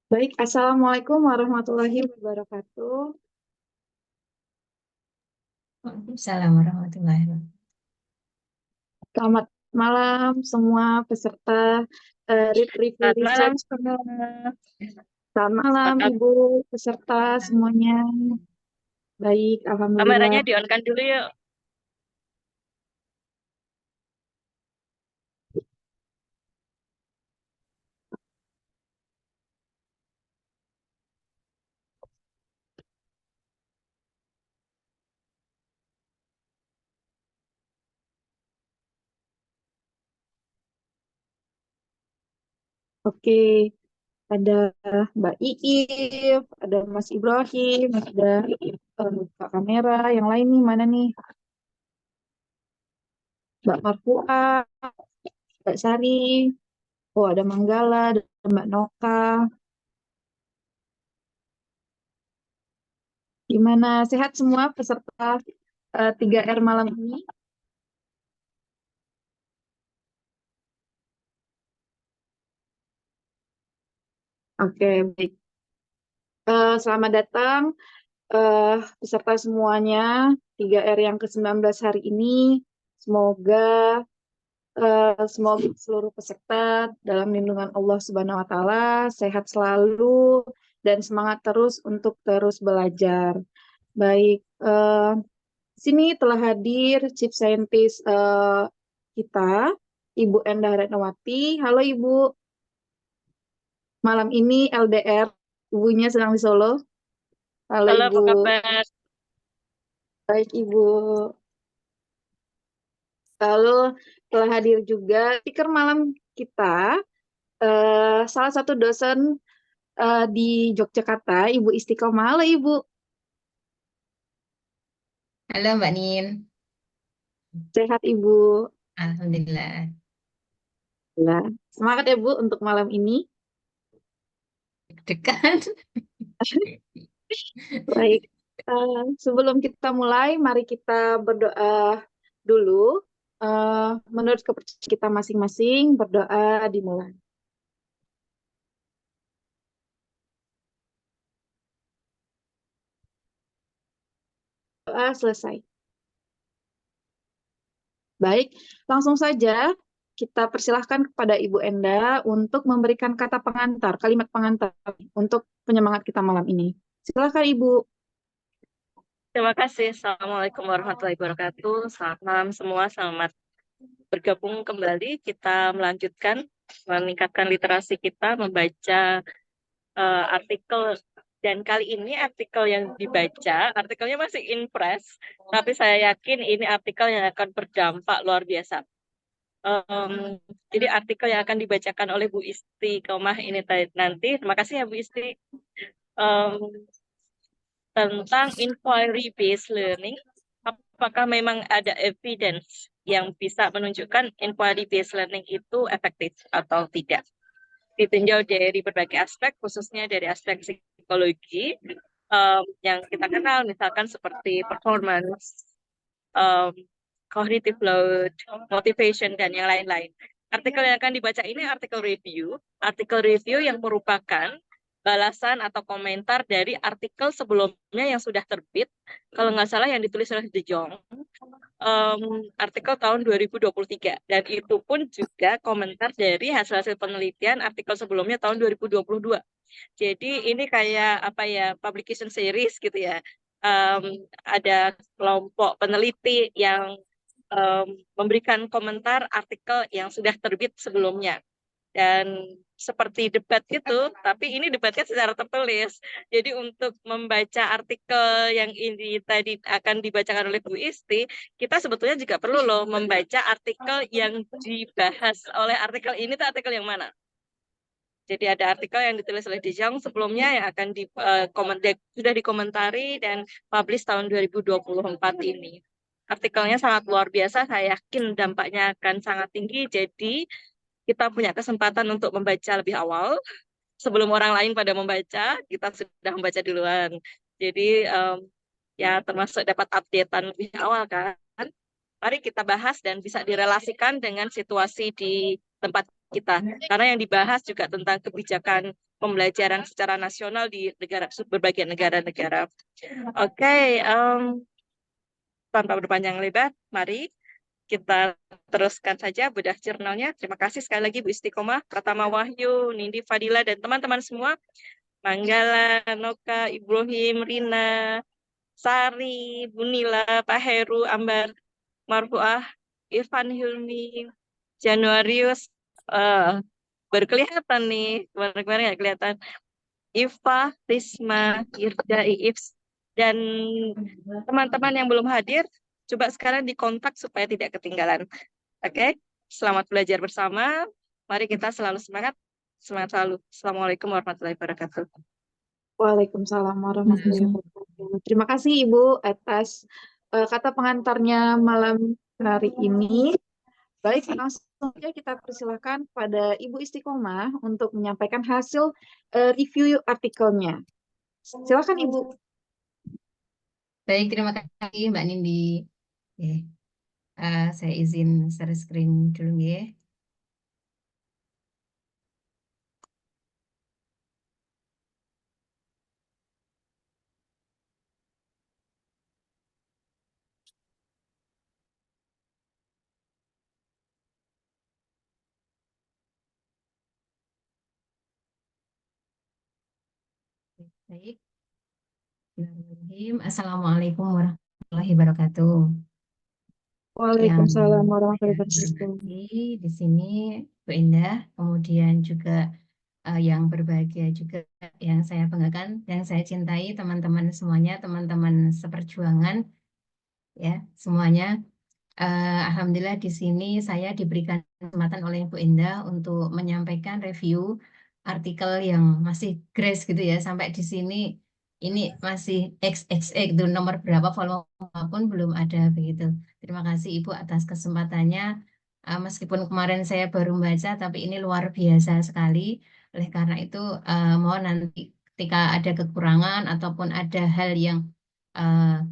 Baik, Assalamualaikum warahmatullahi wabarakatuh. Waalaikumsalam warahmatullahi wabarakatuh. Selamat malam semua peserta review Selamat malam research. semua. Selamat Apa malam kabar? Ibu peserta semuanya. Baik, Kameranya Alhamdulillah. di-on-kan dulu yuk. Oke, ada Mbak Iif, ada Mas Ibrahim, ada Kak Kamera. Yang lain nih mana nih? Mbak Marfua, Mbak Sari. Oh, ada Manggala, ada Mbak Noka. Gimana? Sehat semua peserta 3R malam ini? Oke, baik. Selamat datang peserta semuanya 3R yang ke-19 hari ini. Semoga semoga seluruh peserta dalam lindungan Allah Subhanahu wa taala sehat selalu dan semangat terus untuk terus belajar. Baik, sini telah hadir Chief Scientist kita, Ibu Endah Retnawati. Halo Ibu, malam ini LDR, Ibunya sedang di Solo. Halo Halo, Ibu. apa kabar? Baik Ibu. Lalu telah hadir juga speaker malam kita, salah satu dosen di Yogyakarta, Ibu Istiqomah. Halo Ibu, Halo Mbak Nin. sehat Ibu. Alhamdulillah. Ya, semangat ya Bu untuk malam ini. Dekat. Baik, sebelum kita mulai, mari kita berdoa dulu. Menurut kepercayaan kita masing-masing, berdoa dimulai. Doa selesai. Baik, langsung saja kita persilahkan kepada Ibu Enda untuk memberikan kata pengantar, kalimat pengantar untuk penyemangat kita malam ini. Silakan Ibu. Terima kasih. Assalamualaikum warahmatullahi wabarakatuh. Selamat malam semua. Selamat bergabung kembali. Kita melanjutkan meningkatkan literasi kita, membaca artikel. Dan kali ini artikel yang dibaca, artikelnya masih in press, tapi saya yakin ini artikel yang akan berdampak luar biasa. Jadi artikel yang akan dibacakan oleh Bu Isti Komah ini nanti, terima kasih ya Bu Isti, Em, tentang inquiry based learning. Apakah memang ada evidence yang bisa menunjukkan inquiry based learning itu efektif atau tidak? Ditinjau dari berbagai aspek, khususnya dari aspek psikologi yang kita kenal, misalkan seperti performance, um, cognitive load, motivation, dan yang lain-lain. Artikel yang akan dibaca ini artikel review yang merupakan balasan atau komentar dari artikel sebelumnya yang sudah terbit, kalau nggak salah yang ditulis oleh De Jong, artikel tahun 2023. Dan itu pun juga komentar dari hasil-hasil penelitian artikel sebelumnya tahun 2022. Jadi ini kayak apa ya, publication series gitu ya. Ada kelompok peneliti yang memberikan komentar artikel yang sudah terbit sebelumnya. Dan seperti debat gitu, tapi ini debatnya secara tertulis. Jadi untuk membaca artikel yang ini tadi akan dibacakan oleh Bu Isti, kita sebetulnya juga perlu loh membaca artikel yang dibahas oleh artikel ini, tuh artikel yang mana. Jadi ada artikel yang ditulis oleh De Jong sebelumnya yang akan sudah dikomentari dan publish tahun 2024 ini. Artikelnya sangat luar biasa, saya yakin dampaknya akan sangat tinggi. Jadi kita punya kesempatan untuk membaca lebih awal sebelum orang lain pada membaca, kita sudah membaca duluan. Jadi ya termasuk dapat updatean lebih awal kan. Mari kita bahas dan bisa direlasikan dengan situasi di tempat kita. Karena yang dibahas juga tentang kebijakan pembelajaran secara nasional di berbagai negara-negara. Oke, tanpa berpanjang lebar, mari kita teruskan saja bedah jurnalnya. Terima kasih sekali lagi Bu Istiqomah, Pratama Wahyu, Nindi Fadila, dan teman-teman semua. Manggala, Noka, Ibrahim, Rina, Sari, Bunila, Pak Heru, Ambar, Marfuah, Irfan Hilmi, Januarius, baru kelihatan nih, kemarin-kemarin nggak kelihatan. Iva, Risma, Irda, Iips, dan teman-teman yang belum hadir, coba sekarang dikontak supaya tidak ketinggalan. Oke, selamat belajar bersama. Mari kita selalu semangat. Semangat selalu. Assalamualaikum warahmatullahi wabarakatuh. Waalaikumsalam warahmatullahi wabarakatuh. Terima kasih Ibu atas kata pengantarnya malam hari ini. Baik, langsung saja kita persilahkan pada Ibu Istiqomah untuk menyampaikan hasil review artikelnya. Silakan Ibu. Baik, terima kasih Mbak Nindi. Oke. Saya izin share screen dulu ya. Baik. Bismillahirrahmanirrahim. Assalamualaikum warahmatullahi wabarakatuh. Waalaikumsalam Yang warahmatullahi saya wabarakatuh. hormati di sini Bu Indah, kemudian juga yang berbahagia juga yang saya banggakan, yang saya cintai teman-teman semuanya, teman-teman seperjuangan ya semuanya. Alhamdulillah di sini saya diberikan kesempatan oleh Bu Indah untuk menyampaikan review artikel yang masih grace gitu ya, sampai di sini ini masih XXX itu nomor berapa volume pun belum ada begitu. Terima kasih Ibu atas kesempatannya. Meskipun kemarin saya baru membaca, tapi ini luar biasa sekali. Oleh karena itu, mohon nanti ketika ada kekurangan ataupun ada hal yang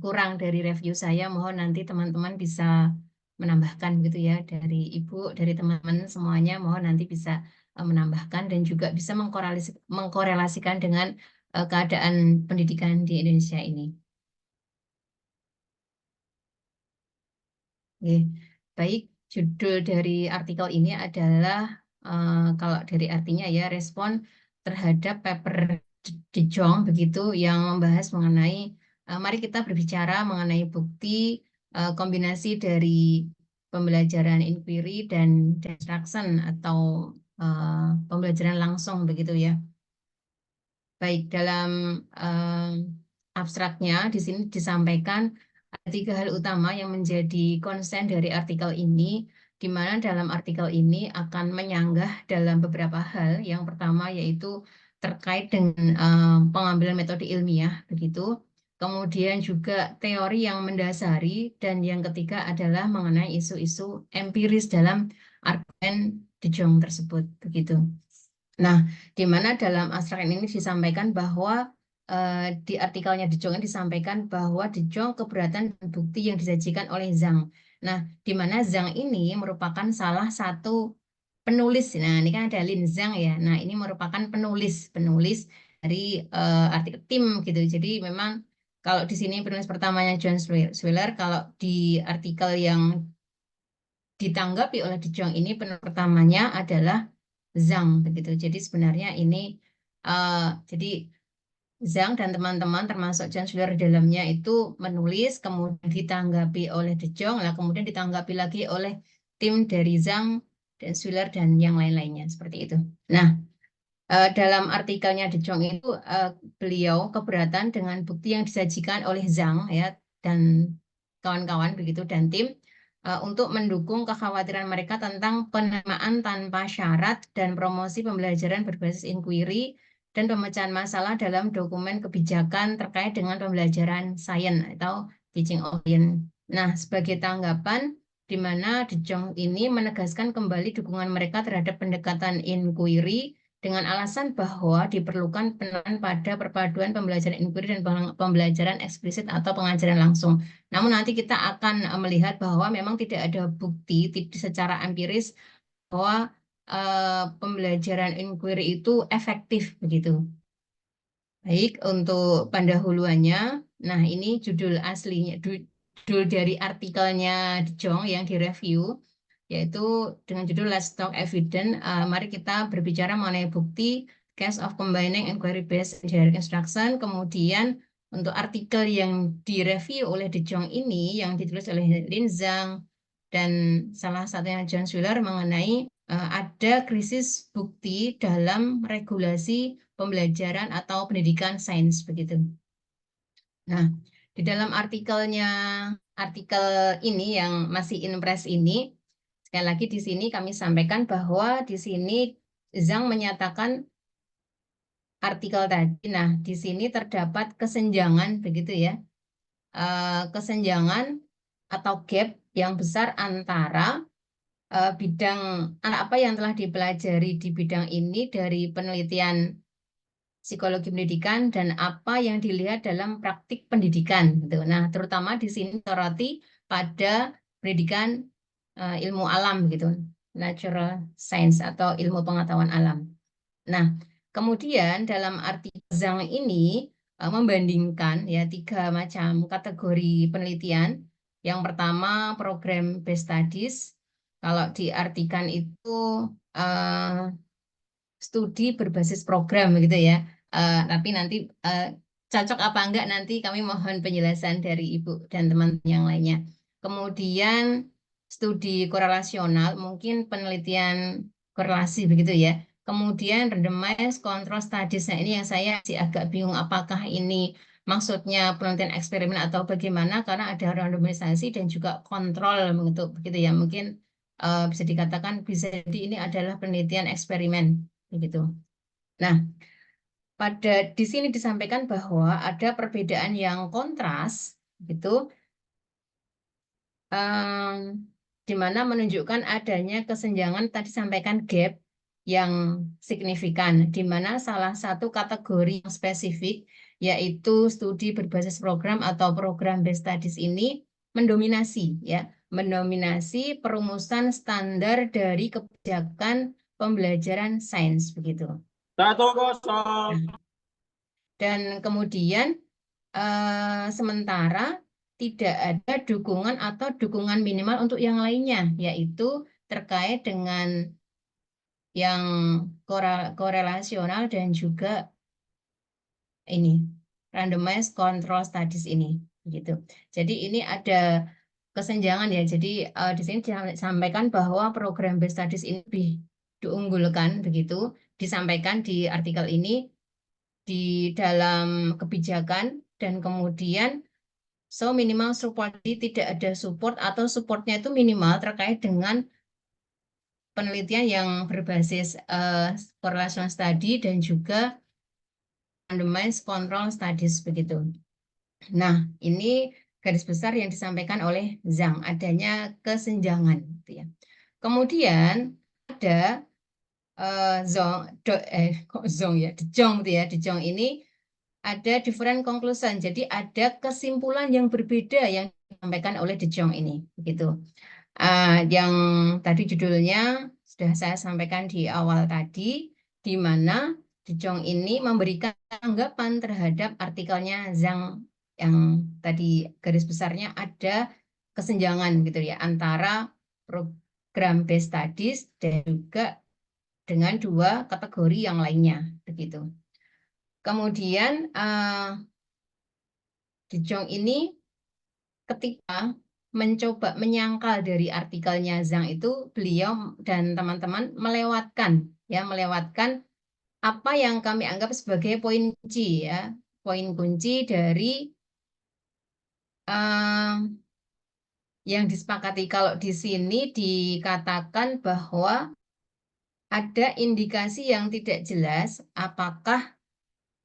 kurang dari review saya, mohon nanti teman-teman bisa menambahkan gitu ya, dari Ibu, dari teman-teman semuanya, mohon nanti bisa menambahkan dan juga bisa mengkorelasikan dengan keadaan pendidikan di Indonesia ini. Oke, baik, judul dari artikel ini adalah kalau dari artinya ya, respon terhadap paper De Jong begitu yang membahas mengenai mari kita berbicara mengenai bukti kombinasi dari pembelajaran inquiry dan instruction atau pembelajaran langsung begitu ya. Baik, dalam abstraknya di sini disampaikan ada 3 hal utama yang menjadi konsen dari artikel ini, di mana dalam artikel ini akan menyanggah dalam beberapa hal. Yang pertama yaitu terkait dengan pengambilan metode ilmiah, begitu. Kemudian juga teori yang mendasari, dan yang ketiga adalah mengenai isu-isu empiris dalam argumen De Jong tersebut, begitu. Nah, di mana dalam abstrak ini disampaikan bahwa di artikelnya De Jong disampaikan bahwa De Jong keberatan dan bukti yang disajikan oleh Zhang. Nah, di mana Zhang ini merupakan salah satu penulis. Nah, ini kan ada Lin Zhang ya. Nah, ini merupakan penulis dari artikel tim gitu. Jadi memang kalau di sini penulis pertamanya John Swiller, kalau di artikel yang ditanggapi oleh De Jong ini penulis pertamanya adalah Zhang begitu. Jadi sebenarnya ini jadi Zhang dan teman-teman termasuk John Swiller di dalamnya itu menulis, kemudian ditanggapi oleh De Jong, lah kemudian ditanggapi lagi oleh tim dari Zhang dan Swiller dan yang lain-lainnya seperti itu. Nah, dalam artikelnya De Jong itu beliau keberatan dengan bukti yang disajikan oleh Zhang ya dan kawan-kawan begitu dan tim untuk mendukung kekhawatiran mereka tentang penerimaan tanpa syarat dan promosi pembelajaran berbasis inquiry dan pemecahan masalah dalam dokumen kebijakan terkait dengan pembelajaran sains atau teaching of science. Nah, sebagai tanggapan di mana De Jong ini menegaskan kembali dukungan mereka terhadap pendekatan inquiry dengan alasan bahwa diperlukan penekanan pada perpaduan pembelajaran inquiry dan pembelajaran eksplisit atau pengajaran langsung. Namun nanti kita akan melihat bahwa memang tidak ada bukti secara empiris bahwa pembelajaran inquiry itu efektif begitu. Baik, untuk pendahuluannya, nah ini judul aslinya, judul dari artikelnya De Jong yang direview, yaitu dengan judul Let's Talk Evidence. Mari kita berbicara mengenai bukti case of combining inquiry based and generic instruction. Kemudian untuk artikel yang direview oleh De Jong ini, yang ditulis oleh Lin Zhang dan salah satunya John Schuler mengenai ada krisis bukti dalam regulasi pembelajaran atau pendidikan sains begitu. Nah, di dalam artikel ini yang masih in press ini, sekali lagi di sini kami sampaikan bahwa di sini Zhang menyatakan artikel tadi. Nah, di sini terdapat kesenjangan begitu ya, kesenjangan atau gap yang besar antara bidang apa yang telah dipelajari di bidang ini dari penelitian psikologi pendidikan dan apa yang dilihat dalam praktik pendidikan gitu. Nah, terutama di sini soroti pada pendidikan ilmu alam gitu, natural science atau ilmu pengetahuan alam. Nah, kemudian dalam artikel Zhang ini membandingkan ya 3 macam kategori penelitian. Yang pertama program based studies. Kalau diartikan itu studi berbasis program gitu ya. Tapi nanti cocok apa enggak nanti kami mohon penjelasan dari Ibu dan teman-teman yang lainnya. Kemudian studi korelasional, mungkin penelitian korelasi begitu ya. Kemudian randomized control studies. Nah, ini yang saya masih agak bingung apakah ini maksudnya penelitian eksperimen atau bagaimana, karena ada randomisasi dan juga kontrol untuk begitu ya. Mungkin bisa dikatakan bisa jadi ini adalah penelitian eksperimen begitu. Nah, pada di sini disampaikan bahwa ada perbedaan yang kontras gitu, di mana menunjukkan adanya kesenjangan tadi sampaikan gap yang signifikan, di mana salah satu kategori yang spesifik yaitu studi berbasis program atau program based studies ini mendominasi ya, mendominasi perumusan standar dari kebijakan pembelajaran sains begitu. 1-0. Dan kemudian sementara tidak ada dukungan atau dukungan minimal untuk yang lainnya, yaitu terkait dengan yang korelasional dan juga ini randomized control studies ini, gitu. Jadi ini ada kesenjangan ya. Jadi di sini disampaikan bahwa program based studies ini lebih diunggulkan begitu, disampaikan di artikel ini di dalam kebijakan, dan kemudian minimal support, tidak ada support atau supportnya itu minimal terkait dengan penelitian yang berbasis correlation study dan juga randomized control studies begitu. Nah, ini garis besar yang disampaikan oleh Zhang, adanya kesenjangan gitu ya. Kemudian ada De Jong ini ada different conclusion. Jadi ada kesimpulan yang berbeda yang disampaikan oleh De Jong ini begitu. Yang tadi judulnya sudah saya sampaikan di awal tadi, di mana De Jong ini memberikan tanggapan terhadap artikelnya Zhang yang tadi garis besarnya ada kesenjangan gitu ya antara program based studies dan juga dengan 2 kategori yang lainnya begitu. Kemudian De Jong ini ketika mencoba menyangkal dari artikelnya Zhang itu, beliau dan teman-teman melewatkan apa yang kami anggap sebagai poin kunci ya, poin kunci dari yang disepakati. Kalau di sini dikatakan bahwa ada indikasi yang tidak jelas apakah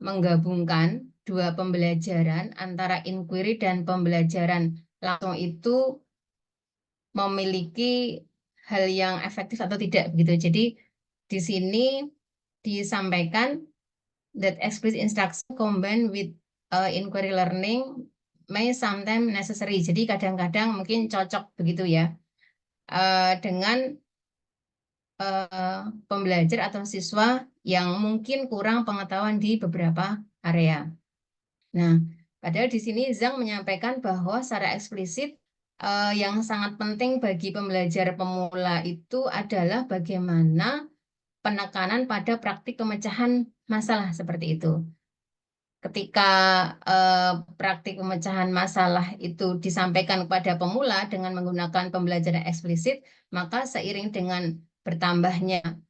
menggabungkan 2 pembelajaran antara inquiry dan pembelajaran langsung itu memiliki hal yang efektif atau tidak begitu. Jadi di sini disampaikan that explicit instruction combined with inquiry learning may sometimes necessary. Jadi kadang-kadang mungkin cocok begitu ya dengan pembelajar atau siswa yang mungkin kurang pengetahuan di beberapa area. Nah, padahal di sini Zhang menyampaikan bahwa secara eksplisit yang sangat penting bagi pembelajar pemula itu adalah bagaimana penekanan pada praktik pemecahan masalah seperti itu. Ketika praktik pemecahan masalah itu disampaikan kepada pemula dengan menggunakan pembelajaran eksplisit, maka seiring dengan bertambahnya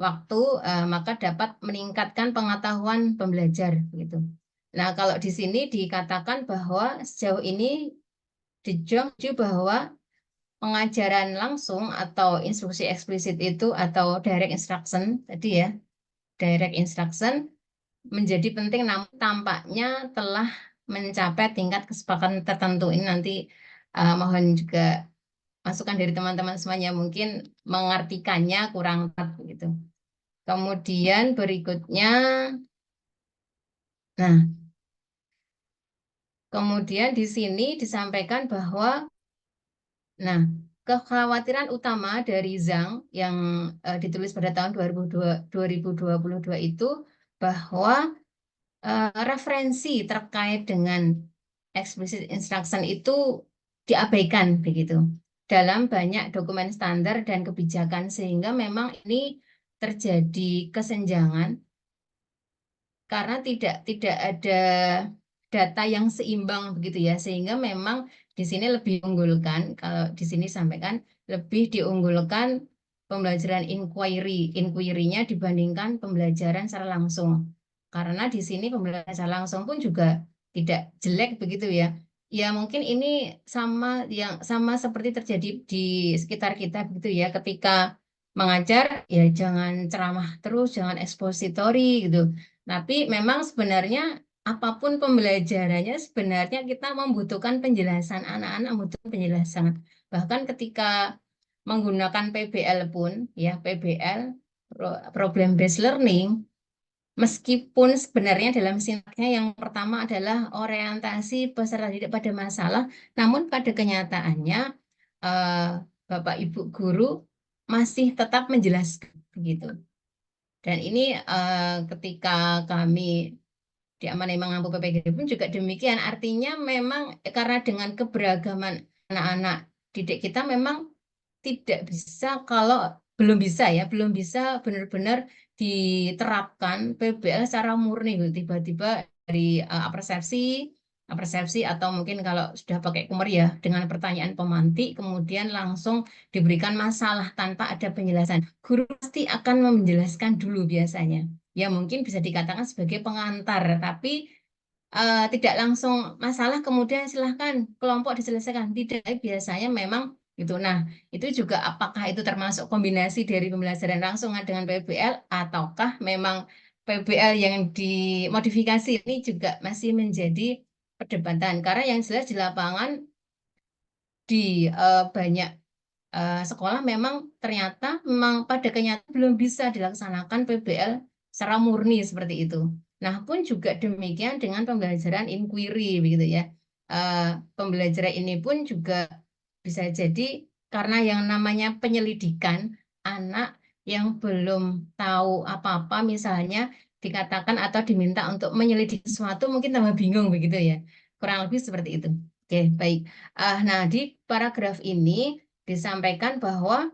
waktu, maka dapat meningkatkan pengetahuan pembelajar gitu. Nah, kalau di sini dikatakan bahwa sejauh ini di Jeongju bahwa pengajaran langsung atau instruksi eksplisit itu atau direct instruction tadi ya, direct instruction menjadi penting, namun tampaknya telah mencapai tingkat kesepakatan tertentu. Ini nanti mohon juga masukan dari teman-teman semuanya, mungkin mengartikannya kurang tepat gitu. Kemudian berikutnya, nah, kemudian di sini disampaikan bahwa, nah, kekhawatiran utama dari Zhang yang ditulis pada tahun 2022 itu bahwa referensi terkait dengan explicit instruction itu diabaikan begitu dalam banyak dokumen standar dan kebijakan, sehingga memang ini terjadi kesenjangan karena tidak ada data yang seimbang begitu ya, sehingga memang di sini lebih diunggulkan, kalau di sini sampaikan lebih diunggulkan pembelajaran inquiry-nya dibandingkan pembelajaran secara langsung. Karena di sini pembelajaran secara langsung pun juga tidak jelek begitu ya. Ya mungkin ini sama seperti terjadi di sekitar kita begitu ya. Ketika mengajar ya jangan ceramah terus, jangan ekspositori gitu. Tapi memang sebenarnya apapun pembelajarannya, sebenarnya kita membutuhkan penjelasan, anak-anak membutuhkan penjelasan. Bahkan ketika menggunakan PBL pun, ya PBL, problem based learning, meskipun sebenarnya dalam sintaknya yang pertama adalah orientasi peserta didik pada masalah, namun pada kenyataannya Bapak Ibu guru masih tetap menjelaskan begitu. Dan ini ketika kami di Amanai Mengampu PPG pun juga demikian. Artinya memang karena dengan keberagaman anak-anak didik kita memang tidak bisa, kalau belum bisa ya, belum bisa benar-benar diterapkan PBL secara murni tiba-tiba dari persepsi atau mungkin kalau sudah pakai Kummer ya dengan pertanyaan pemantik kemudian langsung diberikan masalah tanpa ada penjelasan. Guru pasti akan menjelaskan dulu biasanya. Ya mungkin bisa dikatakan sebagai pengantar, tapi tidak langsung masalah kemudian silahkan kelompok diselesaikan. Tidak, biasanya memang gitu. Nah, itu juga apakah itu termasuk kombinasi dari pembelajaran langsung dengan PBL ataukah memang PBL yang dimodifikasi, ini juga masih menjadi perdebatan. Karena yang jelas di lapangan di banyak sekolah memang ternyata memang pada kenyataan belum bisa dilaksanakan PBL secara murni seperti itu. Nah, pun juga demikian dengan pembelajaran inquiry begitu ya. Pembelajaran ini pun juga bisa jadi karena yang namanya penyelidikan, anak yang belum tahu apa-apa misalnya dikatakan atau diminta untuk menyelidiki sesuatu mungkin tambah bingung begitu ya. Kurang lebih seperti itu. Oke, baik. Nah, di paragraf ini disampaikan bahwa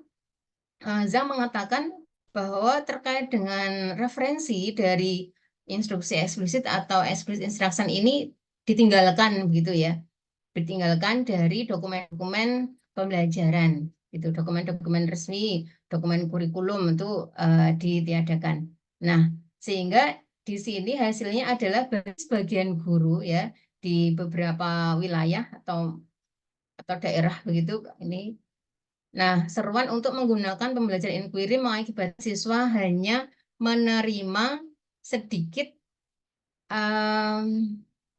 Zhang mengatakan bahwa terkait dengan referensi dari instruksi eksplisit atau explicit instruction ini ditinggalkan begitu ya, ditinggalkan dari dokumen-dokumen pembelajaran itu, dokumen-dokumen resmi, dokumen kurikulum itu ditiadakan. Nah, sehingga di sini hasilnya adalah bagi sebagian guru ya di beberapa wilayah atau daerah begitu ini. Nah, seruan untuk menggunakan pembelajaran inquiry mengakibatkan siswa hanya menerima sedikit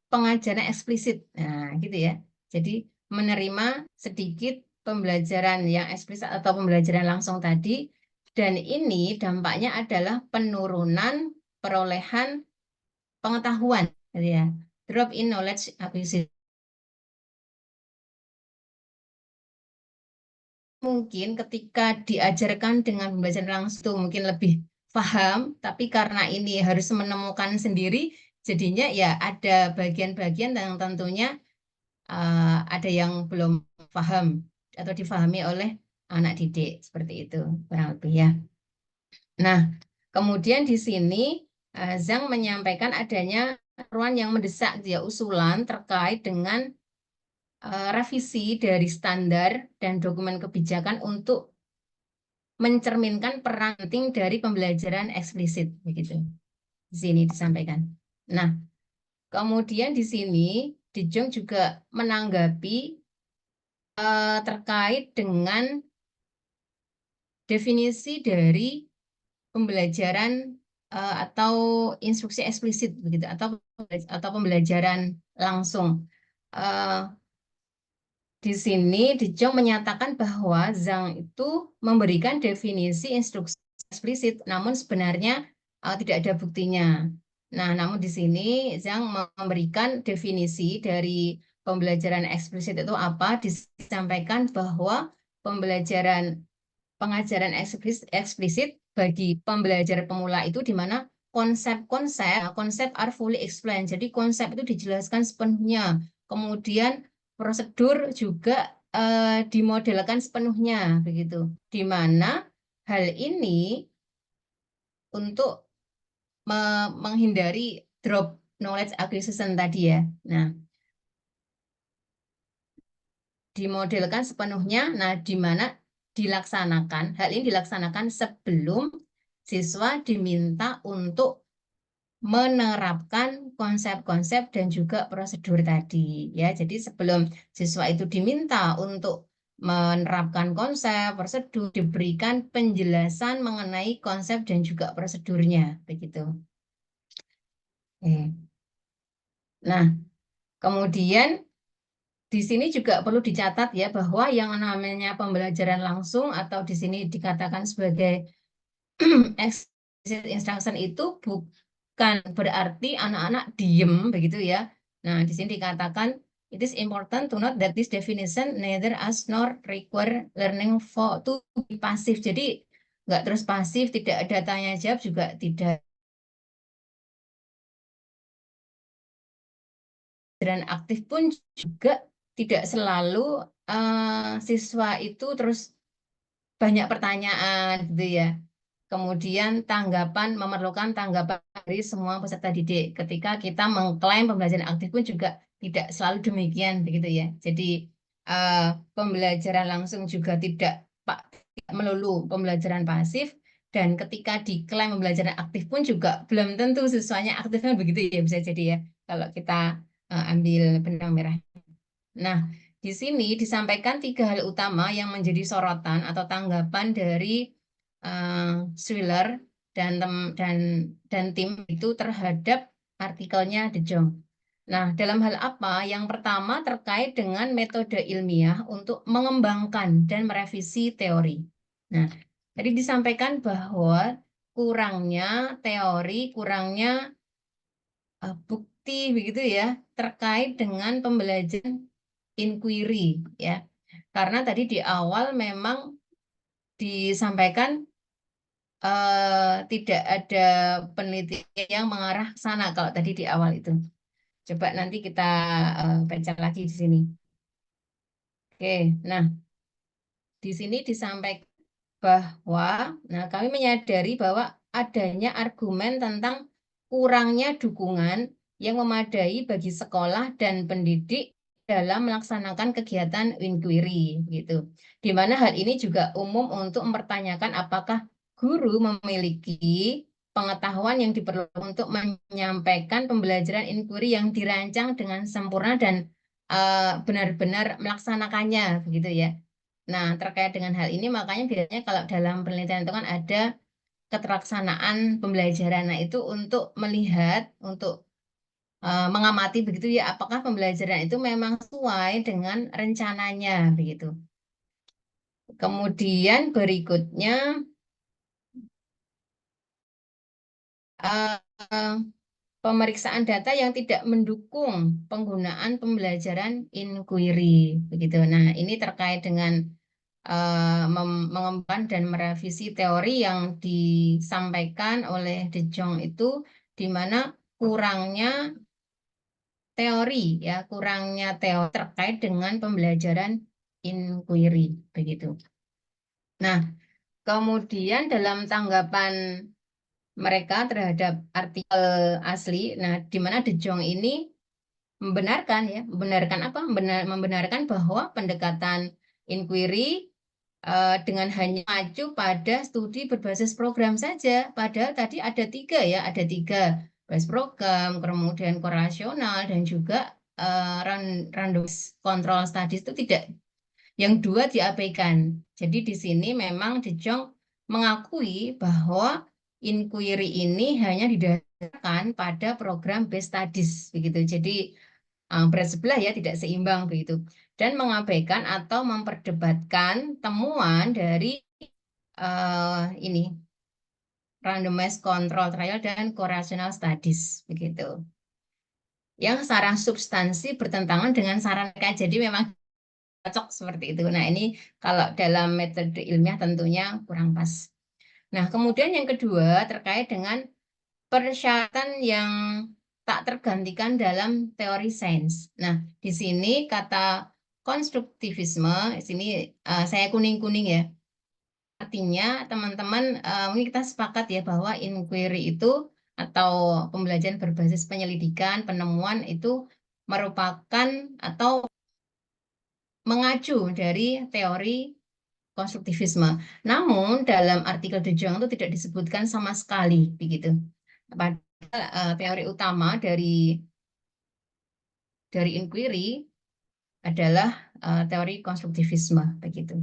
pengajaran eksplisit. Nah, gitu ya. Jadi menerima sedikit pembelajaran yang eksplisit atau pembelajaran langsung tadi, dan ini dampaknya adalah penurunan perolehan pengetahuan, gitu ya. Drop in knowledge acquisition. mungkin ketika diajarkan dengan pembelajaran langsung mungkin lebih paham, tapi karena ini harus menemukan sendiri, jadinya ya ada bagian-bagian yang tentunya ada yang belum paham atau difahami oleh anak didik seperti itu kurang lebih ya. Nah, kemudian di sini Zhang menyampaikan adanya keperluan yang mendesak dia usulan terkait dengan revisi dari standar dan dokumen kebijakan untuk mencerminkan peran penting dari pembelajaran eksplisit begitu. Di sini disampaikan. Nah, kemudian di sini Dijong juga menanggapi terkait dengan definisi dari pembelajaran atau instruksi eksplisit begitu atau pembelajaran langsung. Di sini Dijong menyatakan bahwa Zhang itu memberikan definisi instruksi eksplisit, namun sebenarnya tidak ada buktinya. Nah, namun di sini Zhang memberikan definisi dari pembelajaran eksplisit itu apa? Disampaikan bahwa pengajaran eksplisit bagi pembelajar pemula itu di mana konsep are fully explained. Jadi konsep itu dijelaskan sepenuhnya. Kemudian prosedur juga dimodelkan sepenuhnya begitu. Di mana hal ini untuk menghindari drop knowledge acquisition tadi ya. Nah, dimodelkan sepenuhnya, nah di mana hal ini dilaksanakan sebelum siswa diminta untuk menerapkan konsep-konsep dan juga prosedur tadi ya. Jadi sebelum siswa itu diminta untuk menerapkan konsep, prosedur, diberikan penjelasan mengenai konsep dan juga prosedurnya begitu. Nah, kemudian di sini juga perlu dicatat ya bahwa yang namanya pembelajaran langsung atau di sini dikatakan sebagai explicit instruction itu bukan berarti anak-anak diem begitu ya. Nah, di sini dikatakan it is important to note that this definition neither asks nor require learning to be passive. Jadi nggak terus pasif, tidak ada tanya jawab juga tidak. Dan aktif pun juga tidak selalu siswa itu terus banyak pertanyaan gitu ya. Kemudian memerlukan tanggapan dari semua peserta didik. Ketika kita mengklaim pembelajaran aktif pun juga tidak selalu demikian begitu ya. Jadi pembelajaran langsung juga tidak melulu pembelajaran pasif, dan ketika diklaim pembelajaran aktif pun juga belum tentu siswanya aktifnya begitu ya, bisa jadi ya kalau kita ambil benang merah. Nah, di sini disampaikan 3 hal utama yang menjadi sorotan atau tanggapan dari Schiller dan tim itu terhadap artikelnya De Jong. Nah, dalam hal apa? Yang pertama terkait dengan metode ilmiah untuk mengembangkan dan merevisi teori. Nah, tadi disampaikan bahwa kurangnya teori, kurangnya bukti begitu ya terkait dengan pembelajaran inquiry ya. Karena tadi di awal memang disampaikan tidak ada penelitian yang mengarah ke sana kalau tadi di awal itu. Coba nanti kita baca lagi di sini. Oke, nah di sini disampaikan bahwa kami menyadari bahwa adanya argumen tentang kurangnya dukungan yang memadai bagi sekolah dan pendidik dalam melaksanakan kegiatan inquiry gitu. Di mana hal ini juga umum untuk mempertanyakan apakah guru memiliki pengetahuan yang diperlukan untuk menyampaikan pembelajaran inquiry yang dirancang dengan sempurna dan benar-benar melaksanakannya begitu ya. Nah, terkait dengan hal ini makanya biasanya kalau dalam penelitian itu kan ada keterlaksanaan pembelajaran. Nah, itu untuk melihat, untuk mengamati begitu ya, apakah pembelajaran itu memang sesuai dengan rencananya begitu. Kemudian berikutnya pemeriksaan data yang tidak mendukung penggunaan pembelajaran inquiry begitu. Nah, ini terkait dengan mengembangkan dan merevisi teori yang disampaikan oleh De Jong itu, di mana kurangnya teori terkait dengan pembelajaran inquiry begitu. Nah, kemudian dalam tanggapan mereka terhadap artikel asli, nah di mana De Jong ini membenarkan bahwa pendekatan inquiry dengan hanya mengacu pada studi berbasis program saja, padahal tadi ada tiga basis program, kemudian korelasional dan juga randomized control studies itu tidak, yang dua diabaikan. Jadi di sini memang De Jong mengakui bahwa inquiry ini hanya didasarkan pada program based studies begitu. Jadi berat sebelah ya, tidak seimbang begitu, dan mengabaikan atau memperdebatkan temuan dari ini randomized control trial dan correlational studies begitu, yang secara substansi bertentangan dengan saran mereka. Jadi memang cocok seperti itu. Nah, ini kalau dalam metode ilmiah tentunya kurang pas. Nah, kemudian yang kedua terkait dengan persyaratan yang tak tergantikan dalam teori sains. Nah, di sini kata konstruktivisme, di sini saya kuning-kuning ya. Artinya teman-teman, mungkin kita sepakat ya bahwa inquiry itu atau pembelajaran berbasis penyelidikan, penemuan itu merupakan atau mengacu dari teori konstruktivisme. Namun dalam artikel De Jong itu tidak disebutkan sama sekali begitu. Padahal teori utama dari inquiry adalah teori konstruktivisme begitu.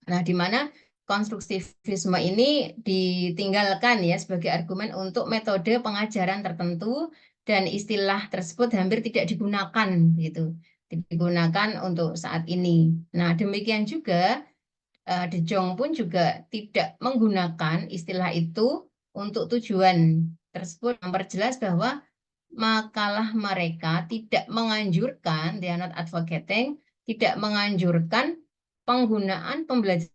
Nah, di mana konstruktivisme ini ditinggalkan ya sebagai argumen untuk metode pengajaran tertentu, dan istilah tersebut hampir tidak digunakan gitu. Digunakan untuk saat ini. Nah, demikian juga De Jong pun juga tidak menggunakan istilah itu untuk tujuan tersebut, memperjelas bahwa makalah mereka tidak menganjurkan, they are not advocating, tidak menganjurkan penggunaan pembelajaran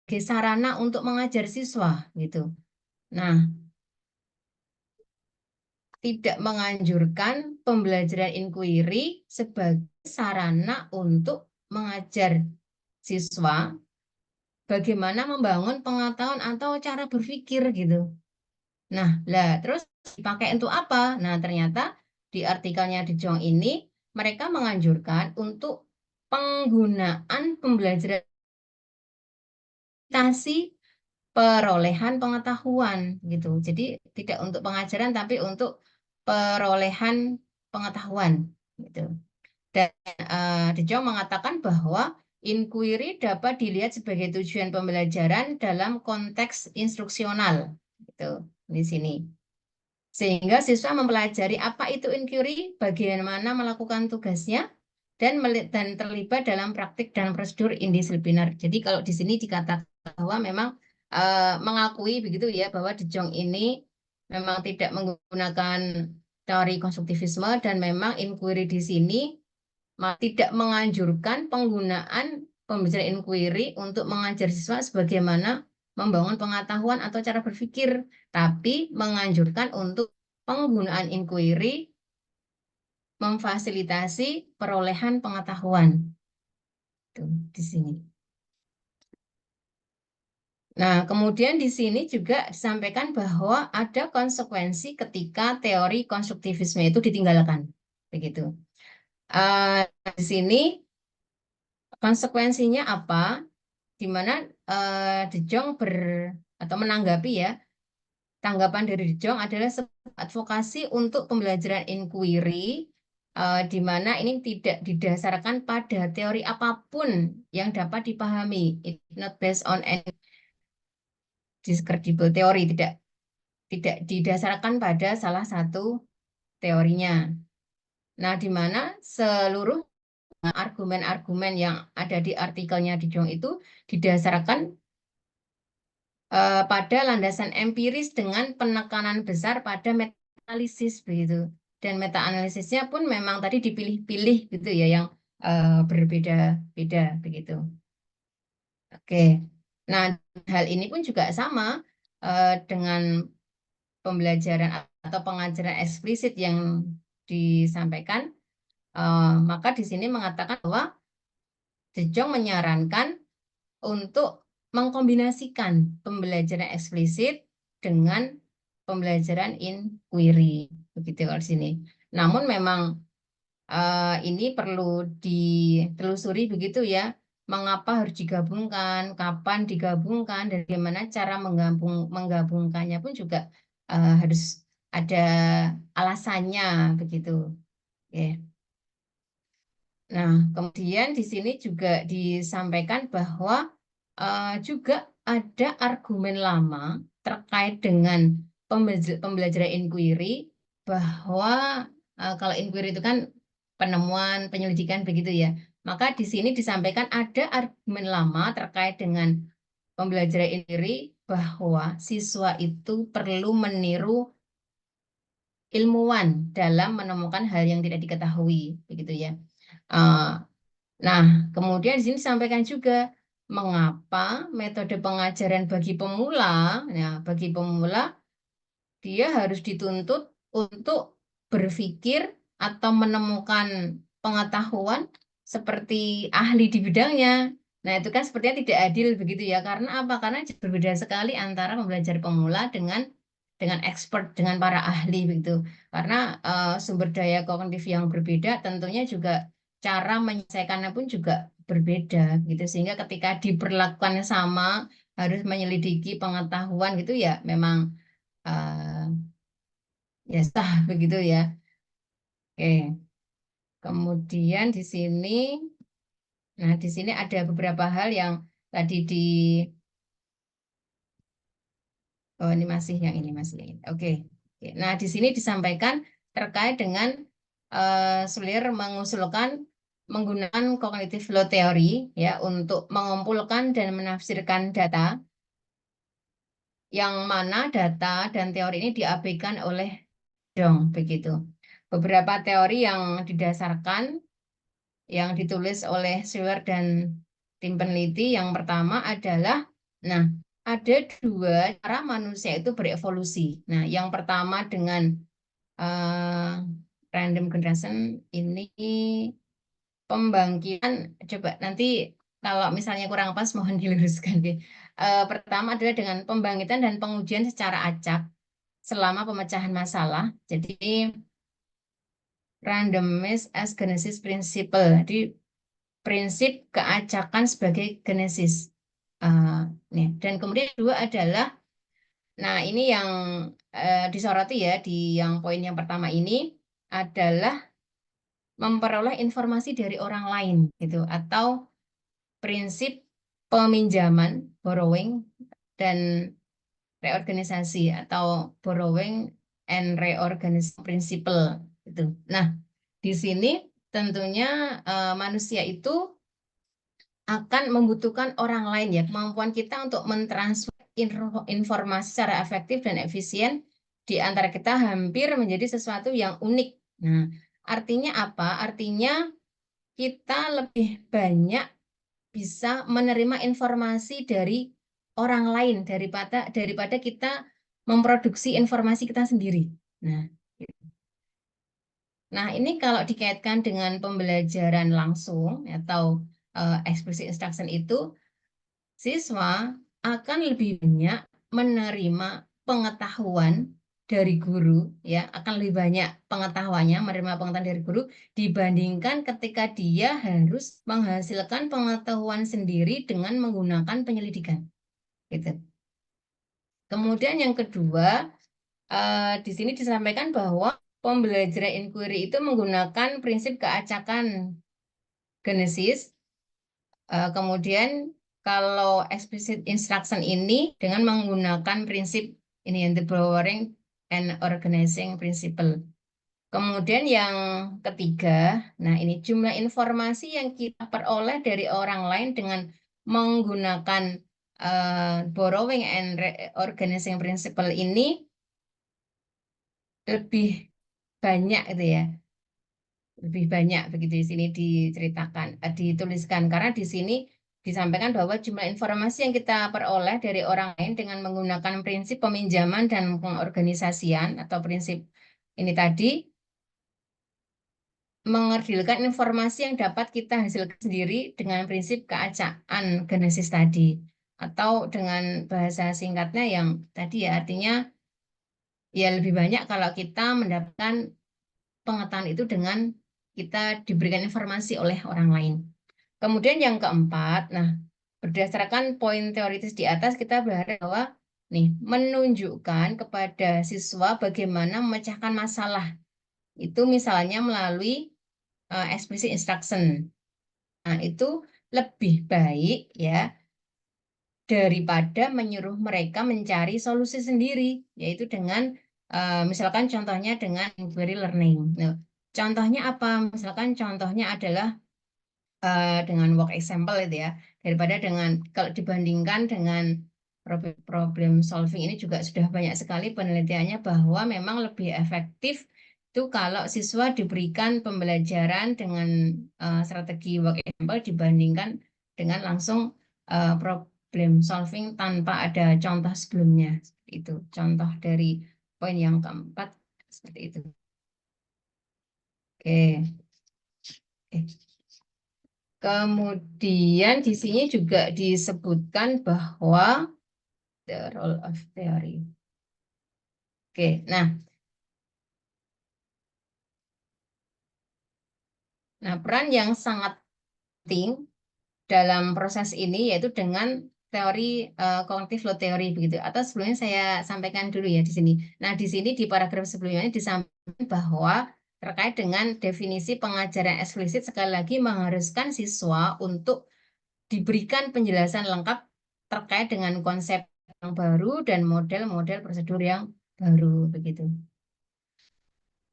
sebagai sarana untuk mengajar siswa gitu. Nah, tidak menganjurkan pembelajaran inquiry sebagai sarana untuk mengajar siswa bagaimana membangun pengetahuan atau cara berpikir gitu. Nah, terus dipakai untuk apa? Nah, ternyata di artikelnya De Jong ini mereka menganjurkan untuk penggunaan pembelajaran perolehan pengetahuan gitu. Jadi tidak untuk pengajaran tapi untuk perolehan pengetahuan gitu. Dan De Jong mengatakan bahwa inquiry dapat dilihat sebagai tujuan pembelajaran dalam konteks instruksional gitu di sini. Sehingga siswa mempelajari apa itu inquiry, bagaimana melakukan tugasnya, dan terlibat dalam praktik dan prosedur indisipliner. Jadi kalau di sini dikatakan bahwa memang mengakui begitu ya bahwa De Jong ini memang tidak menggunakan teori konstruktivisme, dan memang inquiry di sini tidak menganjurkan penggunaan pembelajaran inquiry untuk mengajar siswa sebagaimana membangun pengetahuan atau cara berpikir, tapi menganjurkan untuk penggunaan inquiry memfasilitasi perolehan pengetahuan. Tuh, di sini. Nah, kemudian di sini juga disampaikan bahwa ada konsekuensi ketika teori konstruktivisme itu ditinggalkan. Begitu. Di sini konsekuensinya apa? Di mana De Jong atau menanggapi ya, tanggapan dari De Jong adalah advokasi untuk pembelajaran inquiry, di mana ini tidak didasarkan pada teori apapun yang dapat dipahami. It's not based on any discredible teori, tidak didasarkan pada salah satu teorinya. Nah, di mana seluruh argumen-argumen yang ada di artikelnya De Jong itu didasarkan pada landasan empiris dengan penekanan besar pada meta-analisis begitu. Dan meta-analisisnya pun memang tadi dipilih-pilih gitu ya, yang berbeda-beda begitu. Oke. Nah, hal ini pun juga sama dengan pembelajaran atau pengajaran eksplisit yang disampaikan. Maka di sini mengatakan bahwa Jejong menyarankan untuk mengkombinasikan pembelajaran eksplisit dengan pembelajaran inquiry, begitu kalau di sini. Namun memang ini perlu ditelusuri begitu ya, mengapa harus digabungkan, kapan digabungkan, dan bagaimana cara menggabungkannya pun juga harus ada alasannya begitu. Oke. Nah, kemudian di sini juga disampaikan bahwa juga ada argumen lama terkait dengan pembelajaran inquiry, bahwa kalau inquiry itu kan penemuan, penyelidikan begitu ya. Maka di sini disampaikan ada argumen lama terkait dengan pembelajaran inquiry bahwa siswa itu perlu meniru ilmuwan dalam menemukan hal yang tidak diketahui, begitu ya. Nah, kemudian di sini disampaikan juga mengapa metode pengajaran bagi pemula, ya, bagi pemula dia harus dituntut untuk berpikir atau menemukan pengetahuan seperti ahli di bidangnya. Nah, itu kan sepertinya tidak adil begitu ya. Karena apa? Karena berbeda sekali antara mempelajari pemula dengan expert, dengan para ahli begitu. Karena sumber daya kognitif yang berbeda tentunya juga cara menyelesaikannya pun juga berbeda gitu. Sehingga ketika diperlakukan sama harus menyelidiki pengetahuan gitu ya memang ya sah begitu ya. Oke. Kemudian nah di sini ada beberapa hal yang tadi oh ini masih yang ini masih yang ini. Oke. Oke. Nah di sini disampaikan terkait dengan Sulir mengusulkan menggunakan cognitive flow theory ya untuk mengumpulkan dan menafsirkan data, yang mana data dan teori ini diabaikan oleh Dong begitu. Beberapa teori yang didasarkan yang ditulis oleh Seward dan tim peneliti yang pertama adalah, nah ada dua cara manusia itu berevolusi. Nah yang pertama dengan random generation ini pembangkitan, coba nanti kalau misalnya kurang pas mohon diluruskan. Pertama adalah dengan pembangkitan dan pengujian secara acak selama pemecahan masalah. Jadi randomness as genesis principle. Jadi prinsip keacakan sebagai genesis. Nih. Dan kemudian kedua adalah, nah ini yang disoroti ya di yang poin yang pertama ini adalah memperoleh informasi dari orang lain gitu, atau prinsip peminjaman borrowing dan reorganisasi atau borrowing and reorganization principle gitu. Nah, di sini tentunya manusia itu akan membutuhkan orang lain ya, kemampuan kita untuk mentransfer informasi secara efektif dan efisien di antara kita hampir menjadi sesuatu yang unik. Nah, artinya apa? Artinya kita lebih banyak bisa menerima informasi dari orang lain daripada kita memproduksi informasi kita sendiri. Nah, ini kalau dikaitkan dengan pembelajaran langsung atau explicit instruction itu, siswa akan lebih banyak menerima pengetahuan dari guru, ya akan lebih banyak pengetahuannya, menerima pengetahuan dari guru dibandingkan ketika dia harus menghasilkan pengetahuan sendiri dengan menggunakan penyelidikan, gitu. Kemudian yang kedua, di sini disampaikan bahwa pembelajaran inquiry itu menggunakan prinsip keacakan genesis. Kemudian kalau explicit instruction ini dengan menggunakan prinsip ini yang the borrowing and organizing principle. Kemudian yang ketiga, nah ini jumlah informasi yang kita peroleh dari orang lain dengan menggunakan borrowing and organizing principle ini lebih banyak itu ya. Lebih banyak begitu di sini diceritakan, dituliskan karena di sini disampaikan bahwa jumlah informasi yang kita peroleh dari orang lain dengan menggunakan prinsip peminjaman dan pengorganisasian atau prinsip ini tadi mengerdilkan informasi yang dapat kita hasilkan sendiri dengan prinsip keacaan genesis tadi. Atau dengan bahasa singkatnya yang tadi ya artinya ya lebih banyak kalau kita mendapatkan pengetahuan itu dengan kita diberikan informasi oleh orang lain. Kemudian yang keempat, nah berdasarkan poin teoritis di atas kita berharap bahwa nih menunjukkan kepada siswa bagaimana memecahkan masalah itu misalnya melalui explicit instruction. Nah itu lebih baik ya daripada menyuruh mereka mencari solusi sendiri, yaitu dengan misalkan contohnya dengan inquiry learning. Nah, contohnya apa? Misalkan contohnya adalah dengan work example itu ya, daripada dengan kalau dibandingkan dengan problem solving ini juga sudah banyak sekali penelitiannya bahwa memang lebih efektif itu kalau siswa diberikan pembelajaran dengan strategi work example dibandingkan dengan langsung problem solving tanpa ada contoh sebelumnya. Itu contoh dari poin yang keempat seperti itu. Oke. Kemudian di sini juga disebutkan bahwa the role of theory. Oke, nah peran yang sangat penting dalam proses ini yaitu dengan teori cognitive load theory begitu. Atau sebelumnya saya sampaikan dulu ya di sini. Nah, di sini di paragraf sebelumnya disampaikan bahwa terkait dengan definisi pengajaran eksplisit sekali lagi mengharuskan siswa untuk diberikan penjelasan lengkap terkait dengan konsep yang baru dan model-model prosedur yang baru begitu.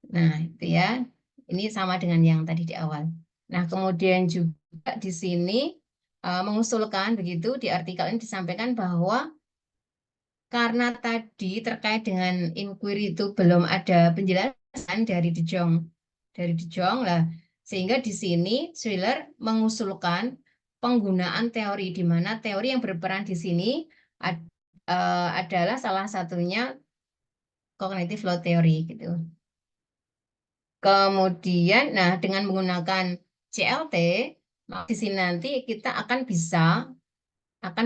Nah, itu ya. Ini sama dengan yang tadi di awal. Nah, kemudian juga di sini mengusulkan begitu di artikel ini disampaikan bahwa karena tadi terkait dengan inquiry itu belum ada penjelasan dari De Jong lah, sehingga di sini Schiller mengusulkan penggunaan teori di mana teori yang berperan di sini adalah salah satunya cognitive load theory gitu. Kemudian, nah dengan menggunakan CLT, di sini nanti kita akan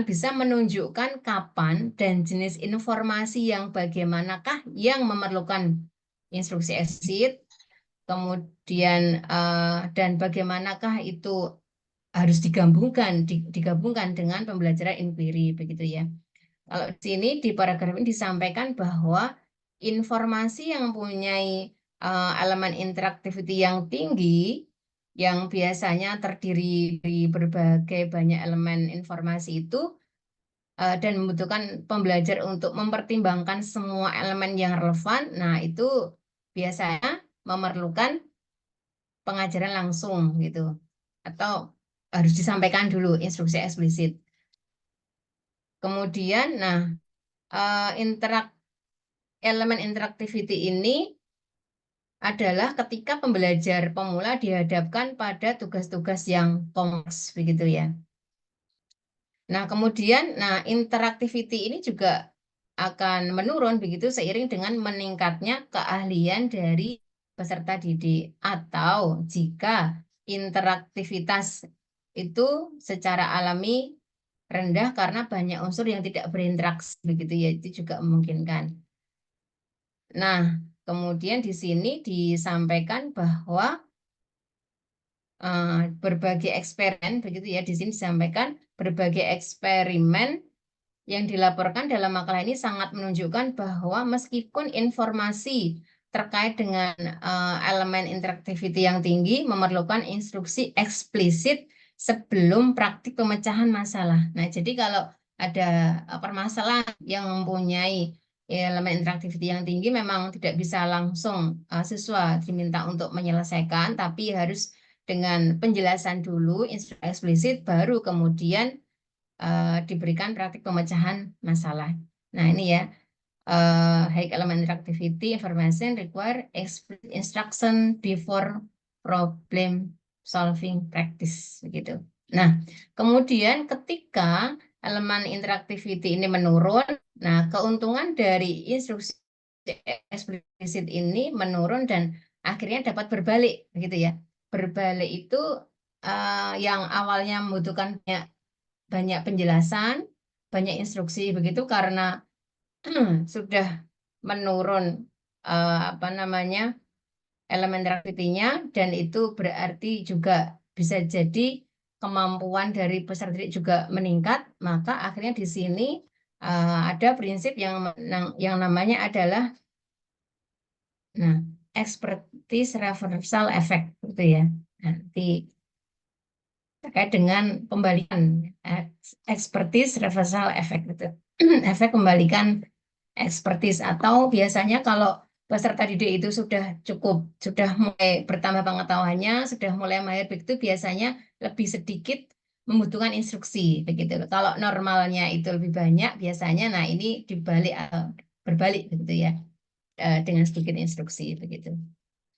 bisa menunjukkan kapan dan jenis informasi yang bagaimanakah yang memerlukan instruksi exit, kemudian dan bagaimanakah itu harus digabungkan dengan pembelajaran inquiry begitu ya. Kalau di sini di paragraf ini disampaikan bahwa informasi yang mempunyai elemen interactivity yang tinggi, yang biasanya terdiri dari berbagai banyak elemen informasi itu, dan membutuhkan pembelajar untuk mempertimbangkan semua elemen yang relevan, nah itu biasanya memerlukan pengajaran langsung gitu, atau harus disampaikan dulu instruksi eksplisit. Kemudian, nah elemen interactivity ini adalah ketika pembelajar pemula dihadapkan pada tugas-tugas yang kompleks begitu ya. Nah, kemudian interactivity ini juga akan menurun begitu seiring dengan meningkatnya keahlian dari peserta didik atau jika interaktivitas itu secara alami rendah karena banyak unsur yang tidak berinteraksi begitu ya, itu juga memungkinkan. Nah, kemudian di sini disampaikan bahwa berbagai eksperimen begitu ya, di sini disampaikan berbagai eksperimen yang dilaporkan dalam makalah ini sangat menunjukkan bahwa meskipun informasi terkait dengan elemen interactivity yang tinggi memerlukan instruksi eksplisit sebelum praktik pemecahan masalah. Nah, jadi kalau ada permasalahan yang mempunyai elemen interactivity yang tinggi memang tidak bisa langsung siswa diminta untuk menyelesaikan, tapi harus dengan penjelasan dulu, instruksi eksplisit, baru kemudian diberikan praktik pemecahan masalah. Nah ini ya, high element interactivity information require instruction before problem solving practice begitu. Nah, kemudian ketika elemen interactivity ini menurun, nah keuntungan dari instruksi eksplisit ini menurun dan akhirnya dapat berbalik, begitu ya. Berbalik itu yang awalnya membutuhkan banyak penjelasan, banyak instruksi begitu karena sudah menurun apa namanya elemen interaktivitinya, dan itu berarti juga bisa jadi kemampuan dari peserta didik juga meningkat, maka akhirnya di sini ada prinsip yang namanya adalah expertise reversal effect gitu ya. Nanti terkait dengan pembalikan expertise reversal effect gitu. Efek kembalikan expertise, atau biasanya kalau peserta didik itu sudah mulai bertambah pengetahuannya, sudah mulai mahir begitu, biasanya lebih sedikit membutuhkan instruksi begitu. Kalau normalnya itu lebih banyak biasanya, nah ini dibalik berbalik begitu ya, dengan sedikit instruksi begitu.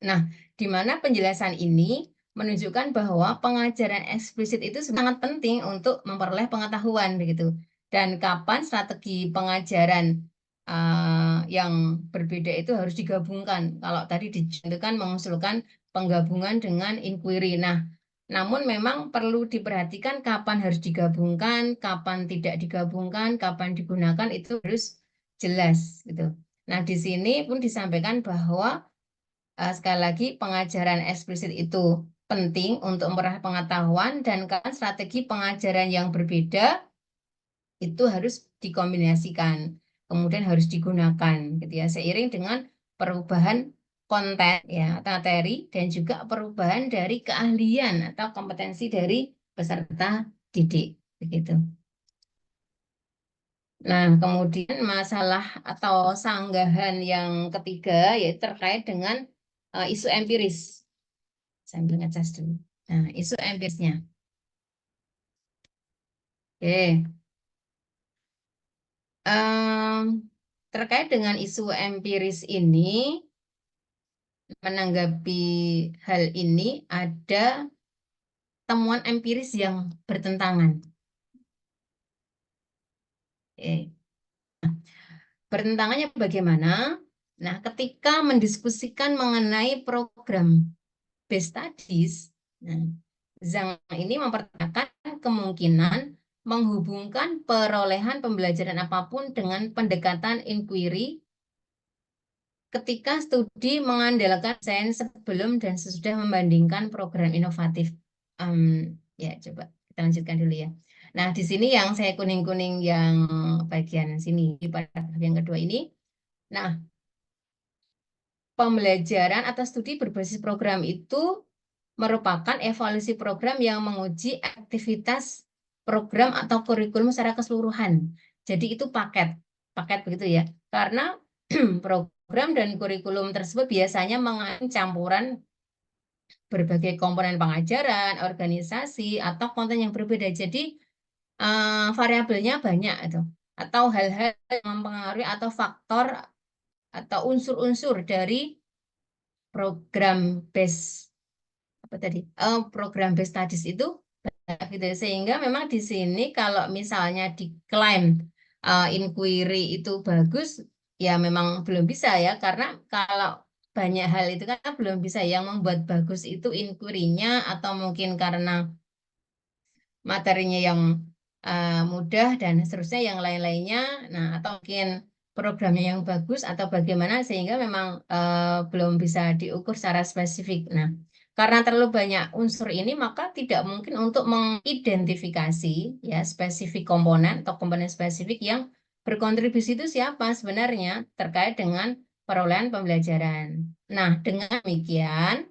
Nah, di mana penjelasan ini menunjukkan bahwa pengajaran eksplisit itu sangat penting untuk memperoleh pengetahuan begitu. Dan kapan strategi pengajaran yang berbeda itu harus digabungkan. Kalau tadi dicontohkan mengusulkan penggabungan dengan inquiry. Nah, namun memang perlu diperhatikan kapan harus digabungkan, kapan tidak digabungkan, kapan digunakan, itu harus jelas gitu. Nah, di sini pun disampaikan bahwa sekali lagi pengajaran eksplisit itu penting untuk memperoleh pengetahuan, dan kan strategi pengajaran yang berbeda itu harus dikombinasikan, kemudian harus digunakan gitu ya, seiring dengan perubahan konten ya, materi, dan juga perubahan dari keahlian atau kompetensi dari peserta didik begitu. Nah, kemudian masalah atau sanggahan yang ketiga yaitu terkait dengan isu empiris. Sambil ngecas dulu. Nah, isu empirisnya. Oke. Terkait dengan isu empiris ini, menanggapi hal ini ada temuan empiris yang bertentangan. Oke. Bertentangannya bagaimana? Nah, ketika mendiskusikan mengenai program base studies, nah, Zhang ini mempertanyakan kemungkinan menghubungkan perolehan pembelajaran apapun dengan pendekatan inquiry ketika studi mengandalkan sains sebelum dan sesudah membandingkan program inovatif. Ya, coba kita lanjutkan dulu ya. Nah, di sini yang saya kuning-kuning yang bagian sini, di paragraf yang kedua ini. Nah, pembelajaran atau studi berbasis program itu merupakan evaluasi program yang menguji aktivitas program atau kurikulum secara keseluruhan. Jadi itu paket begitu ya. Karena program dan kurikulum tersebut biasanya mengandung campuran berbagai komponen pengajaran, organisasi, atau konten yang berbeda. Jadi variabelnya banyak itu, atau hal-hal yang mempengaruhi atau faktor atau unsur-unsur dari program base program base studies itu gitu. Sehingga memang di sini kalau misalnya diklaim inquiry itu bagus, ya memang belum bisa ya, karena kalau banyak hal itu kan belum bisa. Yang membuat bagus itu inquiry-nya, atau mungkin karena materinya yang mudah dan seterusnya yang lain-lainnya. Nah, atau mungkin programnya yang bagus atau bagaimana, sehingga memang belum bisa diukur secara spesifik. Nah, karena terlalu banyak unsur ini, maka tidak mungkin untuk mengidentifikasi ya spesifik komponen atau komponen spesifik yang berkontribusi itu siapa sebenarnya terkait dengan perolehan pembelajaran. Nah, dengan demikian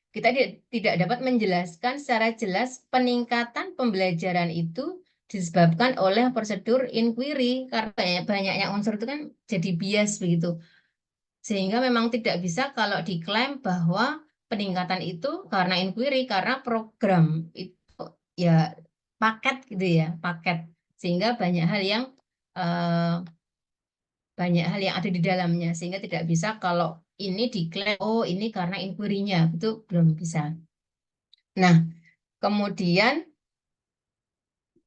kita tidak dapat menjelaskan secara jelas peningkatan pembelajaran itu disebabkan oleh prosedur inquiry, karena banyaknya unsur itu kan jadi bias begitu. Sehingga memang tidak bisa kalau diklaim bahwa peningkatan itu karena inquiry, karena program itu ya paket gitu ya, paket. Sehingga banyak hal yang ada di dalamnya, sehingga tidak bisa kalau ini diklaim oh ini karena inquiry-nya, itu belum bisa. Nah, Kemudian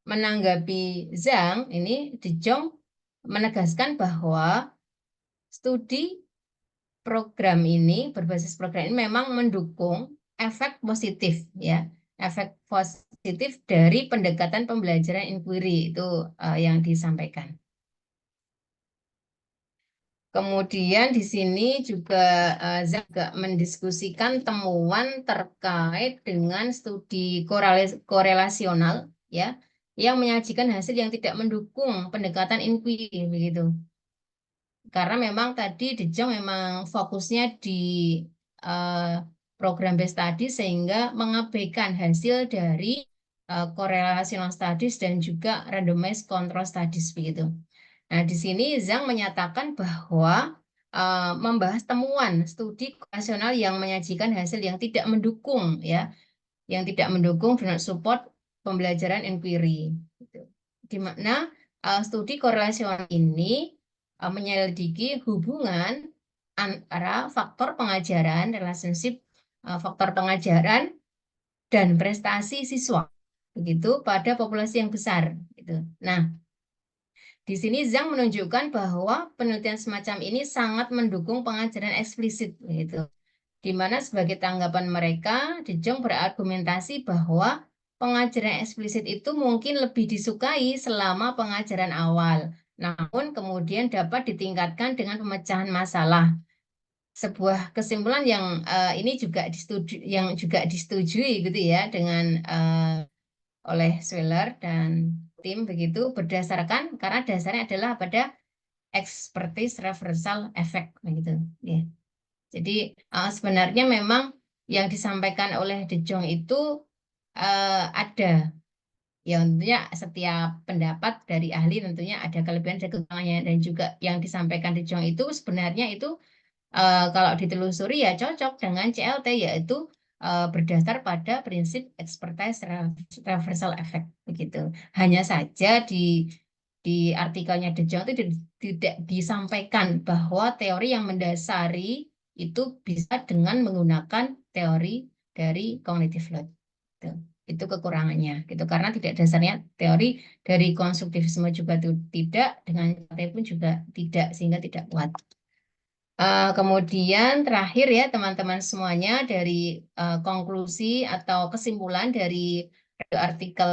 menanggapi Zhang, ini De Jong menegaskan bahwa studi program ini, berbasis program ini memang mendukung efek positif, ya, efek positif dari pendekatan pembelajaran inquiry itu yang disampaikan. Kemudian di sini juga Zhang mendiskusikan temuan terkait dengan studi korelasional, ya, yang menyajikan hasil yang tidak mendukung pendekatan inquiry begitu. Karena memang tadi De Jong memang fokusnya di program based study sehingga mengabaikan hasil dari correlational studies dan juga randomized control studies begitu. Nah, di sini Zhang menyatakan bahwa membahas temuan studi korelasional yang menyajikan hasil yang tidak mendukung, ya, yang tidak mendukung do not support pembelajaran inquiry. Gitu. Di mana studi korelasional ini menyelidiki hubungan antara faktor pengajaran, relationship faktor pengajaran dan prestasi siswa, begitu pada populasi yang besar. Gitu. Nah, di sini Zhang menunjukkan bahwa penelitian semacam ini sangat mendukung pengajaran eksplisit, gitu. Di mana sebagai tanggapan mereka, De Jong berargumentasi bahwa pengajaran eksplisit itu mungkin lebih disukai selama pengajaran awal, namun kemudian dapat ditingkatkan dengan pemecahan masalah. Sebuah kesimpulan yang ini juga disetujui gitu ya dengan oleh Sweller dan tim begitu berdasarkan karena dasarnya adalah pada expertise reversal effect begitu ya. Jadi sebenarnya memang yang disampaikan oleh De Jong itu ada, ya, tentunya setiap pendapat dari ahli tentunya ada kelebihan dan kekurangannya, dan juga yang disampaikan De Jong itu sebenarnya itu kalau ditelusuri ya cocok dengan CLT, yaitu berdasar pada prinsip expertise reversal effect begitu. Hanya saja di artikelnya De Jong itu tidak disampaikan bahwa teori yang mendasari itu bisa dengan menggunakan teori dari cognitive load. Itu kekurangannya gitu, karena tidak dasarnya teori dari konstruktivisme juga tidak, dengan CLT pun juga tidak, sehingga tidak kuat. Kemudian terakhir ya teman-teman semuanya, dari konklusi atau kesimpulan dari artikel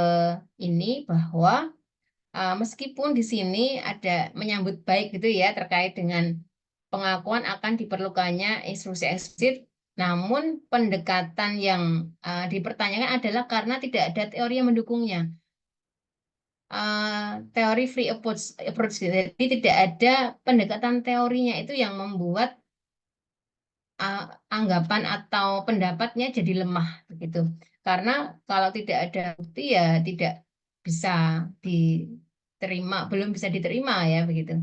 ini bahwa meskipun di sini ada menyambut baik gitu ya terkait dengan pengakuan akan diperlukannya instruksi eksplisit, namun pendekatan yang dipertanyakan adalah karena tidak ada teori yang mendukungnya. Teori free approach, jadi tidak ada pendekatan teorinya itu yang membuat anggapan atau pendapatnya jadi lemah begitu. Karena kalau tidak ada bukti ya tidak bisa diterima, belum bisa diterima ya begitu.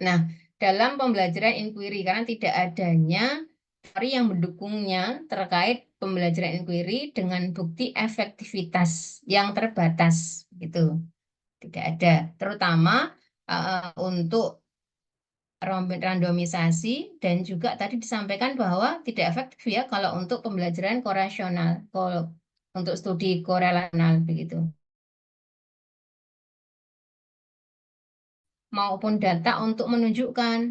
Nah, dalam pembelajaran inquiry karena tidak adanya teori yang mendukungnya terkait pembelajaran inquiry dengan bukti efektivitas yang terbatas gitu. Tidak ada, terutama untuk randomisasi, dan juga tadi disampaikan bahwa tidak efektif ya kalau untuk pembelajaran korelasional, untuk studi korelasional begitu. Maupun data untuk menunjukkan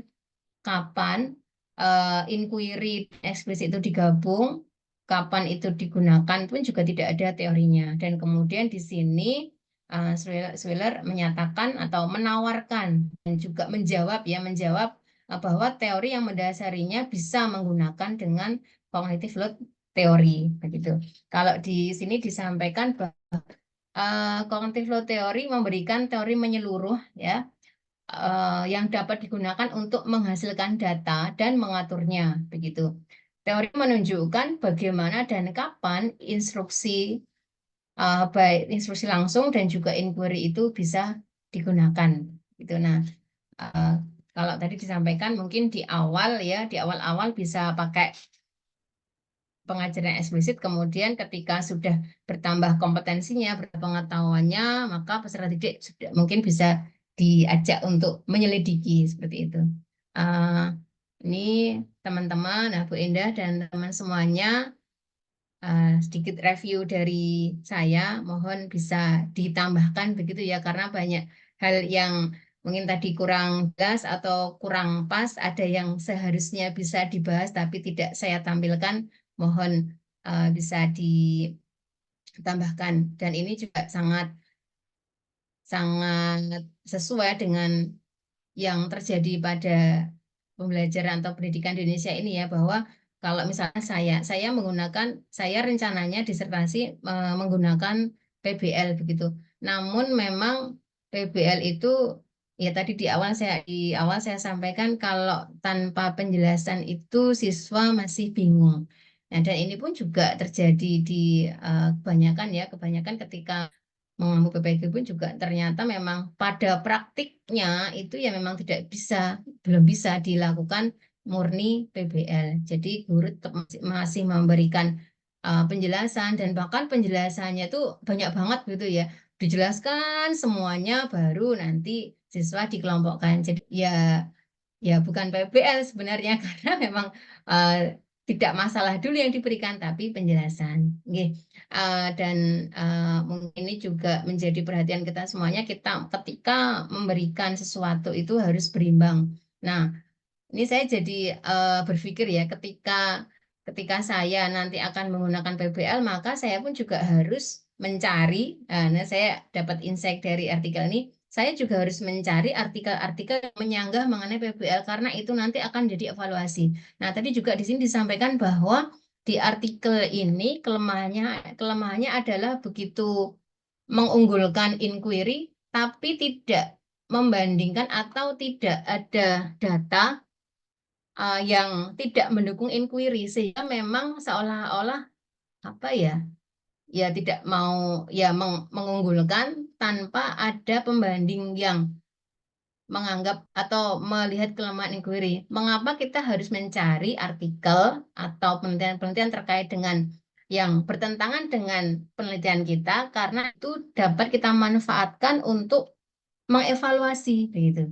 kapan inquiry eksplisit itu digabung, kapan itu digunakan pun juga tidak ada teorinya. Dan kemudian di sini Sweller menyatakan atau menawarkan dan juga menjawab bahwa teori yang mendasarinya bisa menggunakan dengan cognitive load teori begitu. Kalau di sini disampaikan bahwa cognitive load teori memberikan teori menyeluruh ya, yang dapat digunakan untuk menghasilkan data dan mengaturnya begitu. Teori menunjukkan bagaimana dan kapan instruksi baik instruksi langsung dan juga inquiry itu bisa digunakan gitu. Nah, kalau tadi disampaikan mungkin di awal ya, di awal-awal bisa pakai pengajaran eksplisit, kemudian ketika sudah bertambah kompetensinya, berpengetahuannya, maka peserta didik sudah mungkin bisa diajak untuk menyelidiki seperti itu. Ini teman-teman, Bu Indah dan teman semuanya, sedikit review dari saya, mohon bisa ditambahkan begitu ya, karena banyak hal yang mungkin tadi kurang jelas atau kurang pas, ada yang seharusnya bisa dibahas tapi tidak saya tampilkan, mohon bisa ditambahkan. Dan ini juga sangat sesuai dengan yang terjadi pada pembelajaran atau pendidikan di Indonesia ini ya, bahwa kalau misalnya saya rencananya disertasi menggunakan PBL begitu. Namun memang PBL itu ya tadi di awal saya sampaikan kalau tanpa penjelasan itu siswa masih bingung. Nah, dan ini pun juga terjadi di kebanyakan ketika mengambil PPG pun juga ternyata memang pada praktiknya itu ya memang belum bisa dilakukan murni PBL. Jadi guru tetap masih memberikan penjelasan, dan bahkan penjelasannya itu banyak banget gitu ya. Dijelaskan semuanya baru nanti siswa dikelompokkan. Jadi ya bukan PBL sebenarnya karena memang uh, tidak masalah dulu yang diberikan tapi penjelasan. Oke. Dan mungkin ini juga menjadi perhatian kita semuanya, kita ketika memberikan sesuatu itu harus berimbang. Nah, ini saya jadi berpikir ya, ketika saya nanti akan menggunakan PBL, maka saya pun juga harus mencari. Nah, saya dapat insight dari artikel ini. Saya juga harus mencari artikel-artikel yang menyanggah mengenai PBL karena itu nanti akan jadi evaluasi. Nah, tadi juga di sini disampaikan bahwa di artikel ini kelemahannya adalah begitu mengunggulkan inquiry, tapi tidak membandingkan atau tidak ada data yang tidak mendukung inquiry, sehingga memang seolah-olah apa ya tidak mau ya mengunggulkan tanpa ada pembanding yang menganggap atau melihat kelemahan inquiry. Mengapa kita harus mencari artikel atau penelitian-penelitian terkait dengan yang bertentangan dengan penelitian kita, karena itu dapat kita manfaatkan untuk mengevaluasi begitu.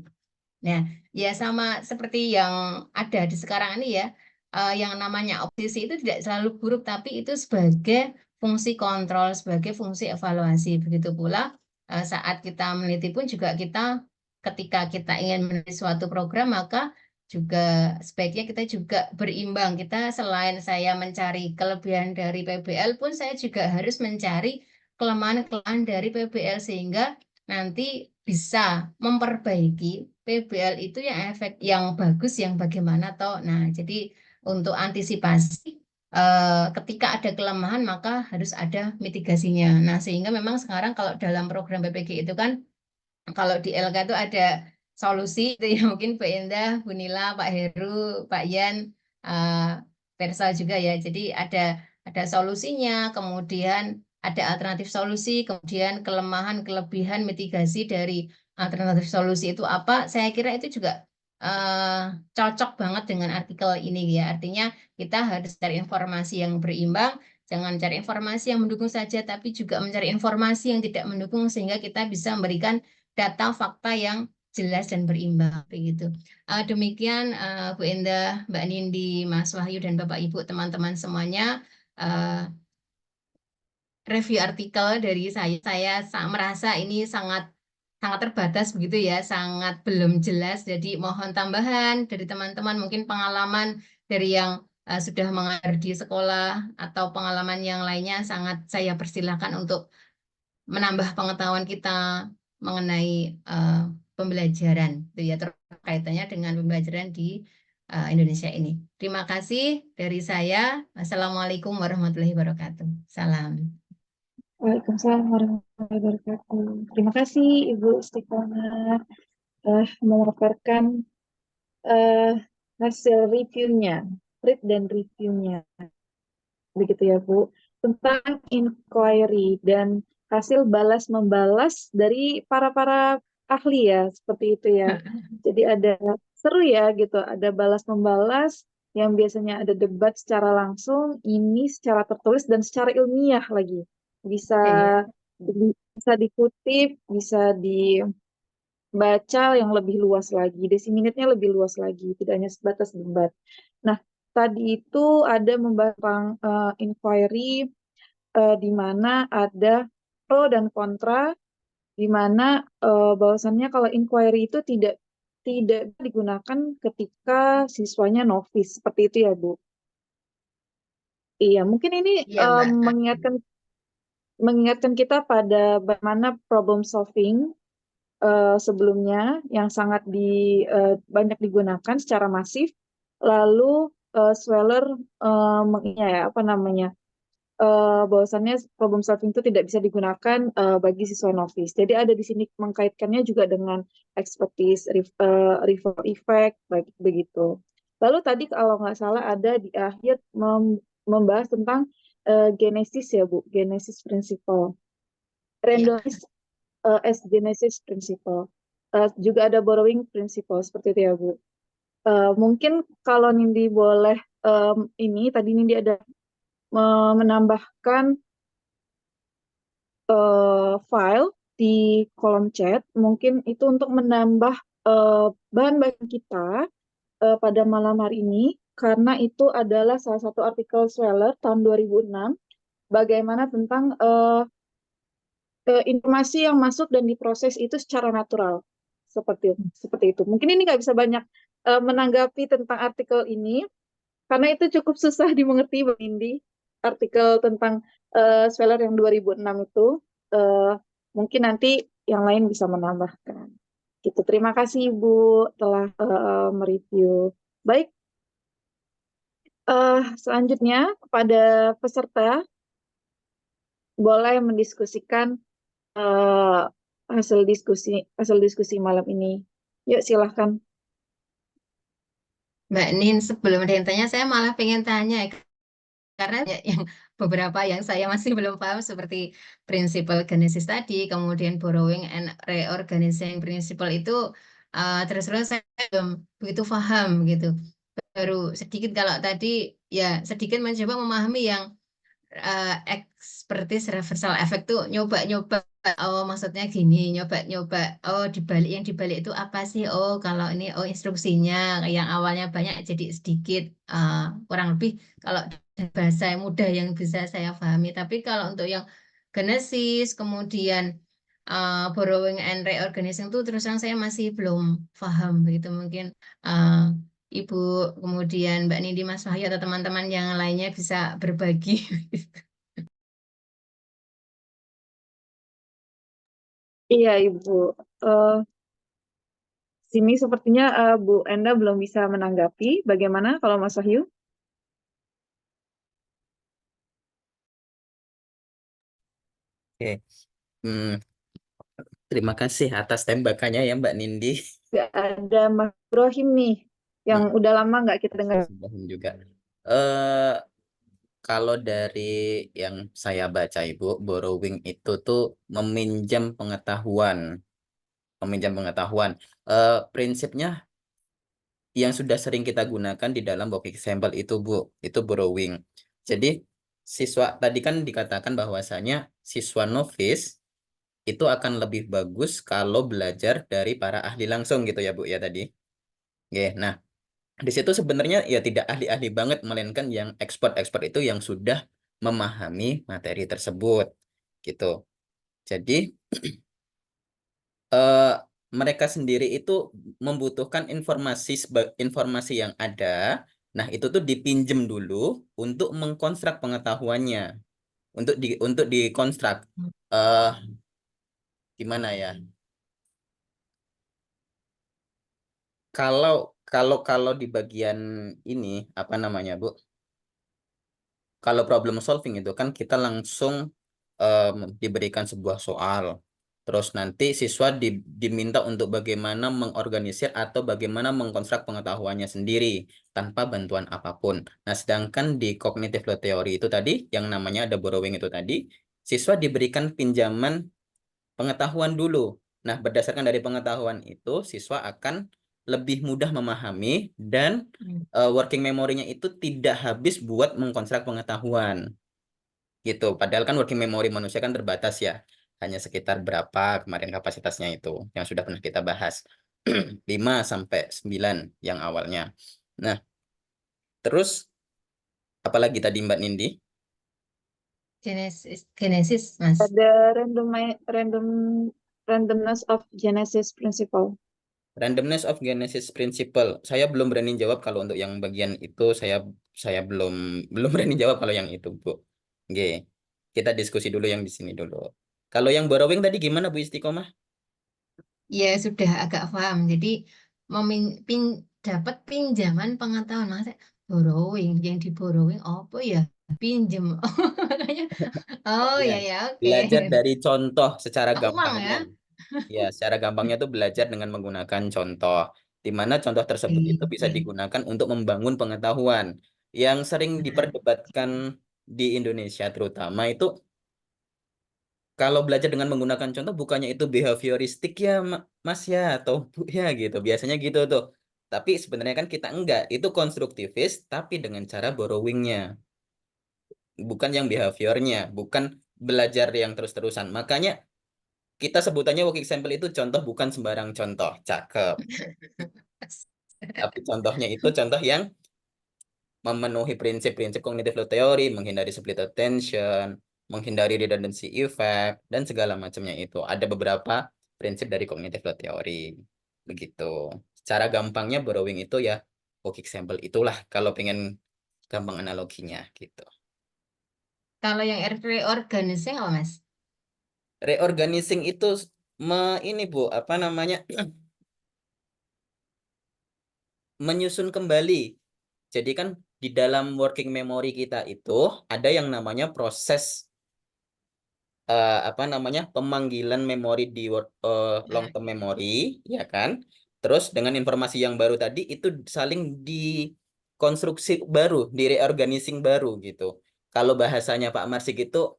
Nah, ya sama seperti yang ada di sekarang ini ya, yang namanya oposisi itu tidak selalu buruk, tapi itu sebagai fungsi kontrol, sebagai fungsi evaluasi. Begitu pula saat kita meneliti pun juga ketika kita ingin meneliti suatu program, maka juga sebaiknya kita juga berimbang. Kita selain saya mencari kelebihan dari PBL pun, saya juga harus mencari kelemahan-kelemahan dari PBL sehingga nanti bisa memperbaiki PBL itu yang bagus yang bagaimana toh. Nah, jadi untuk antisipasi ketika ada kelemahan maka harus ada mitigasinya. Nah, sehingga memang sekarang kalau dalam program PPG itu kan kalau di LK itu ada solusi itu ya, mungkin Bu Indah, Bu Nila, Pak Heru, Pak Yan, Versa juga ya. Jadi ada solusinya, kemudian ada alternatif solusi, kemudian kelemahan, kelebihan, mitigasi dari alternatif solusi itu apa? Saya kira itu juga cocok banget dengan artikel ini ya. Artinya kita harus cari informasi yang berimbang, jangan cari informasi yang mendukung saja, tapi juga mencari informasi yang tidak mendukung sehingga kita bisa memberikan data fakta yang jelas dan berimbang begitu. Demikian Bu Endah, Mbak Nindi, Mas Wahyu dan Bapak Ibu teman-teman semuanya, review artikel dari saya. Saya merasa ini sangat sangat terbatas begitu ya, sangat belum jelas. Jadi mohon tambahan dari teman-teman, mungkin pengalaman dari yang sudah mengajar di sekolah atau pengalaman yang lainnya, sangat saya persilahkan untuk menambah pengetahuan kita mengenai pembelajaran itu ya, terkaitannya dengan pembelajaran di Indonesia ini. Terima kasih dari saya. Assalamualaikum warahmatullahi wabarakatuh. Salam. Waalaikumsalam warahmatullahi wabarakatuh. Terima kasih Ibu Istiqomah memaparkan hasil reviewnya, read dan reviewnya, begitu ya Bu, tentang inquiry dan hasil balas membalas dari para ahli ya, seperti itu ya. Jadi ada seru ya gitu, ada balas membalas yang biasanya ada debat secara langsung, ini secara tertulis dan secara ilmiah lagi. Bisa bisa dikutip, bisa dibaca yang lebih luas lagi, disseminate-nya lebih luas lagi, tidak hanya sebatas debat. Nah, tadi itu ada membahas tentang inquiry, di mana ada pro dan kontra, di mana bahwasannya kalau inquiry itu tidak digunakan ketika siswanya novice, seperti itu ya Bu. Iya, mungkin ini Iya, Mbak. mengingatkan kita pada bagaimana problem solving sebelumnya yang sangat banyak digunakan secara masif, lalu Sweller apa namanya, bahwasannya problem solving itu tidak bisa digunakan bagi siswa novice. Jadi ada di sini mengkaitkannya juga dengan expertise, refer effect, begitu. Lalu tadi kalau nggak salah ada di akhir membahas tentang genesis ya Bu, genesis principle. Iya. Randomize as genesis principle. Juga ada borrowing principle seperti itu ya Bu. Mungkin kalau Nindi boleh tadi Nindi ada menambahkan file di kolom chat, mungkin itu untuk menambah bahan bacaan kita pada malam hari ini, karena itu adalah salah satu artikel Sweller tahun 2006, bagaimana tentang informasi yang masuk dan diproses itu secara natural, seperti itu. Mungkin ini nggak bisa banyak menanggapi tentang artikel ini, karena itu cukup susah dimengerti, Bang Indi. Artikel tentang Sweller yang 2006 itu, mungkin nanti yang lain bisa menambahkan. Gitu. Terima kasih Ibu telah mereview. Baik, selanjutnya kepada peserta boleh mendiskusikan hasil diskusi malam ini. Yuk silahkan. Mbak Nin, sebelum ada yang tanya, saya malah pengen tanya. Karena yang beberapa yang saya masih belum paham seperti prinsipal genesis tadi, kemudian borrowing and reorganizing principle itu terus saya belum begitu paham gitu. Baru sedikit kalau tadi ya sedikit mencoba memahami yang expertise reversal effect tuh nyoba-nyoba, oh maksudnya gini, nyoba-nyoba, oh yang dibalik itu apa sih, oh kalau ini oh instruksinya yang awalnya banyak jadi sedikit, kurang lebih kalau bahasa yang mudah yang bisa saya pahami. Tapi kalau untuk yang genesis kemudian borrowing and reorganizing itu terus terang saya masih belum paham begitu. Mungkin Ibu, kemudian Mbak Nindi, Mas Wahyu atau teman-teman yang lainnya bisa berbagi. Iya Ibu. Sini sepertinya Bu Enda belum bisa menanggapi. Bagaimana kalau Mas Wahyu? Oke. Hmm, terima kasih atas tembakannya ya Mbak Nindi. Nggak ada Mas Ibrahim nih, yang udah lama nggak kita dengar. Sebelum juga. Eh kalau dari yang saya baca Ibu, borrowing itu tuh meminjam pengetahuan. Meminjam pengetahuan. Prinsipnya yang sudah sering kita gunakan di dalam work example itu Bu, itu borrowing. Jadi siswa tadi kan dikatakan bahwasanya siswa novice itu akan lebih bagus kalau belajar dari para ahli langsung gitu ya Bu ya tadi. Oke, nah di situ sebenarnya ya tidak ahli-ahli banget, melainkan yang expert-expert itu yang sudah memahami materi tersebut gitu. Jadi eh, mereka sendiri itu membutuhkan informasi yang ada. Nah, itu tuh dipinjem dulu untuk mengkonstruk pengetahuannya, untuk dikonstruk. eh Gimana ya? Kalau kalau di bagian ini apa namanya, Bu? Kalau problem solving itu kan kita langsung diberikan sebuah soal. Terus nanti siswa diminta untuk bagaimana mengorganisir atau bagaimana mengkonstruk pengetahuannya sendiri tanpa bantuan apapun. Nah, sedangkan di cognitive load theory itu tadi yang namanya ada borrowing itu tadi, siswa diberikan pinjaman pengetahuan dulu. Nah, berdasarkan dari pengetahuan itu, siswa akan lebih mudah memahami dan working memory-nya itu tidak habis buat mengkonstruk pengetahuan. Gitu. Padahal kan working memory manusia kan terbatas ya. Hanya sekitar berapa kemarin kapasitasnya itu yang sudah pernah kita bahas. 5 sampai 9 yang awalnya. Nah, Terus apalagi tadi Mbak Nindi? Genesis, Mas. Ada randomness of Genesis principle. Randomness of Genesis Principle. Saya belum berani jawab kalau untuk yang bagian itu saya belum belum berani jawab kalau yang itu, Bu. Oke. Kita diskusi dulu yang di sini dulu. Kalau yang borrowing tadi gimana Bu Istiqomah? Ya sudah agak paham. Jadi dapat pinjaman pengetahuan, Mas. Borrowing, yang di borrowing apa ya? Pinjem. Makanya, oh Ya, ya ya oke. belajar dari contoh secara Uang gampangnya. ya. Ya, secara gampangnya tuh belajar dengan menggunakan contoh, di mana contoh tersebut itu bisa Oke. digunakan untuk membangun pengetahuan. Yang sering diperdebatkan di Indonesia terutama itu kalau belajar dengan menggunakan contoh bukannya itu behavioristik ya, Mas ya, atau Bu ya gitu. Biasanya gitu tuh. Tapi sebenarnya kan kita enggak, itu konstruktivis tapi dengan cara borrowingnya, bukan yang behaviornya, bukan belajar yang terus-terusan. Makanya kita sebutannya work example itu contoh bukan sembarang contoh. Cakep. Tapi contohnya itu contoh yang memenuhi prinsip-prinsip cognitive load theory, menghindari split attention, menghindari redundancy effect, dan segala macamnya itu. Ada beberapa prinsip dari cognitive load theory. Begitu. Secara gampangnya borrowing itu ya work example itulah kalau pengen gampang analoginya gitu. Kalau yang reorganising apa, Mas? Reorganizing itu ini Bu, apa namanya? Menyusun kembali. Jadi kan di dalam working memory kita itu ada yang namanya proses apa namanya pemanggilan memori di long term memory, ya kan? Terus dengan informasi yang baru tadi itu saling dikonstruksi baru, di reorganizing baru gitu. Kalau bahasanya Pak Marsik itu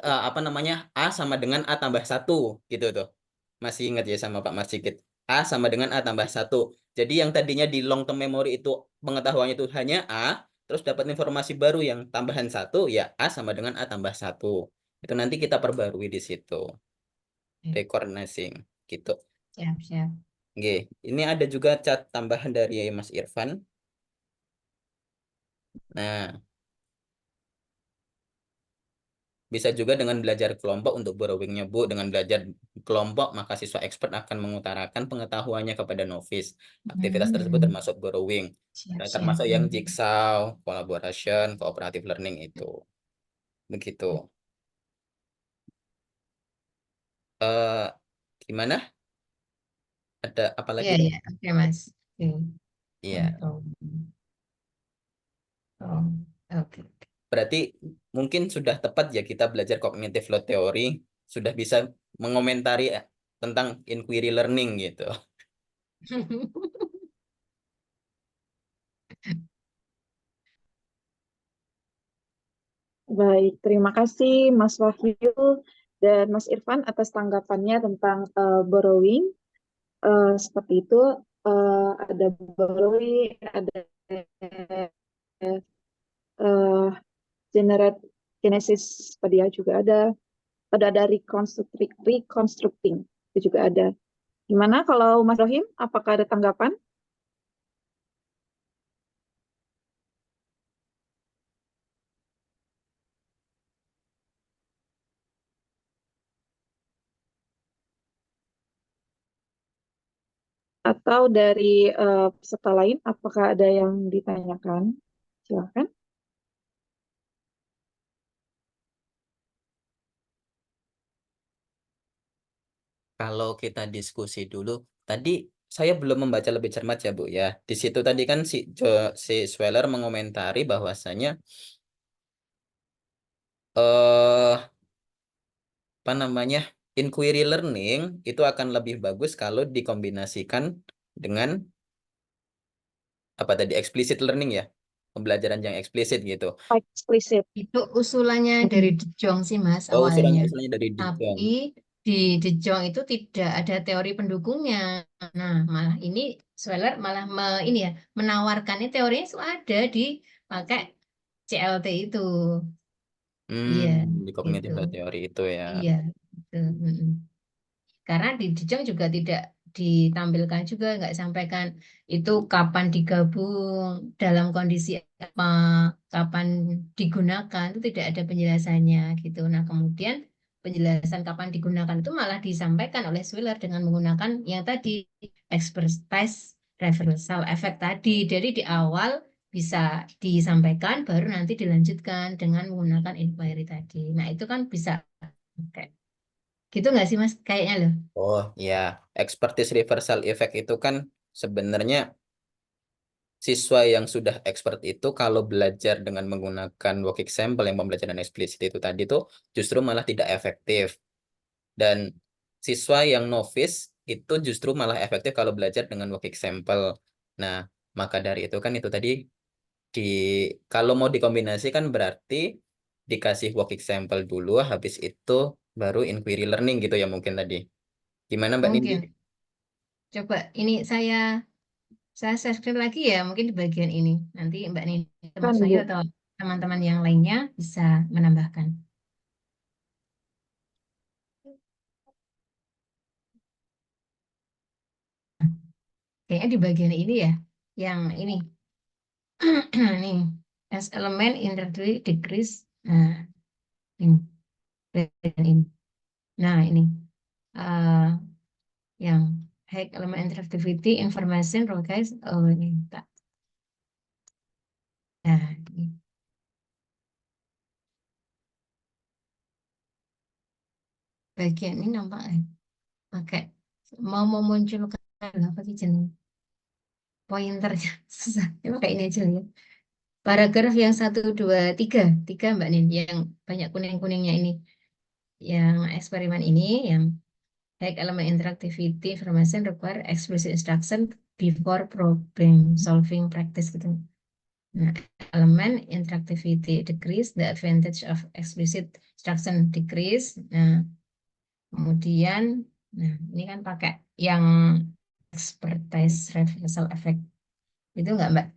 apa namanya A sama dengan A tambah 1 gitu tuh. Masih ingat ya sama Pak Marsikit. A sama dengan A tambah 1. Jadi yang tadinya di long term memory itu pengetahuannya itu hanya A, terus dapat informasi baru yang tambahan 1, ya A sama dengan A tambah 1. Itu nanti kita perbarui di situ. Recognizing gitu. Siap, siap. Oke, ini ada juga cat tambahan dari Mas Irfan. Nah, bisa juga dengan belajar kelompok untuk borrowingnya, Bu. Dengan belajar kelompok, maka siswa expert akan mengutarakan pengetahuannya kepada novice. Aktivitas tersebut termasuk borrowing. Siap, siap. Termasuk yang jigsaw, collaboration, cooperative learning itu. Begitu. Eh gimana? Ada apa lagi? Iya, iya. Oke, Mas. Oke. Iya. Mantap. Oh, oke. Berarti mungkin sudah tepat ya kita belajar cognitive load theory, sudah bisa mengomentari tentang inquiry learning gitu. Baik, terima kasih Mas Wahyu dan Mas Irfan atas tanggapannya tentang borrowing. Seperti itu, ada borrowing, ada uh, genesis tadi ya juga ada reconstructing itu juga ada. Gimana kalau Mas Rohim, apakah ada tanggapan? Atau dari peserta lain, apakah ada yang ditanyakan? Silakan. Kalau kita diskusi dulu, tadi saya belum membaca lebih cermat ya Bu ya. Di situ tadi kan si Sweller mengomentari bahwasanya apa namanya inquiry learning itu akan lebih bagus kalau dikombinasikan dengan apa tadi explicit learning ya, pembelajaran yang eksplisit gitu. Explicit. Itu usulannya dari De Jong sih, Mas, Oh, awalnya. usulannya dari De Jong. Tapi di De Jong itu tidak ada teori pendukungnya. Nah, malah ini Sweller malah ini ya, menawarkannya teorinya itu ada dipakai CLT itu. Iya, Di gitu. cognitive load theory itu ya. Iya, gitu. Mm-mm. Karena di De Jong juga tidak ditampilkan juga, nggak sampaikan itu kapan digabung, dalam kondisi apa, kapan digunakan, itu tidak ada penjelasannya gitu. Nah, kemudian penjelasan kapan digunakan itu malah disampaikan oleh Swiller dengan menggunakan yang tadi expertise reversal effect tadi. Jadi di awal bisa disampaikan, baru nanti dilanjutkan dengan menggunakan inquiry tadi. Nah, itu kan bisa kayak gitu nggak sih Mas? Kayaknya loh. Oh ya, expertise reversal effect itu kan sebenarnya siswa yang sudah expert itu kalau belajar dengan menggunakan work example yang pembelajaran eksplisit itu tadi tuh justru malah tidak efektif. Dan siswa yang novice itu justru malah efektif kalau belajar dengan work example. Nah, maka dari itu kan itu tadi di kalau mau dikombinasikan berarti dikasih work example dulu, habis itu baru inquiry learning gitu ya mungkin tadi. Gimana Mbak Nindi? Mungkin. Coba ini saya share screen lagi ya, mungkin di bagian ini. Nanti Mbak Nini, Kan, Mas Wahyu Ibu. atau teman-teman yang lainnya bisa menambahkan. Kayaknya di bagian ini ya, yang ini. Nih, as element introduce decrease. Nah, ini. Bagian ini. Nah, ini. Eh, yang hack element interactivity, information, guys. Oh, ini. Tak. Nah, ini. Bagian ini nampak pakai mau memunculkan apa sih jenis pointernya susah. Ya, pakai ini aja ya. Paragraf yang 1, 2, 3, 3 Mbak Nin, yang banyak kuning-kuningnya ini, yang eksperimen ini, yang hack element interactivity information require explicit instruction before problem solving practice gitu. Nah, elemen interactivity decrease, the advantage of explicit instruction decrease. Nah, kemudian, nah ini kan pakai yang expertise reversal effect. Itu enggak Mbak?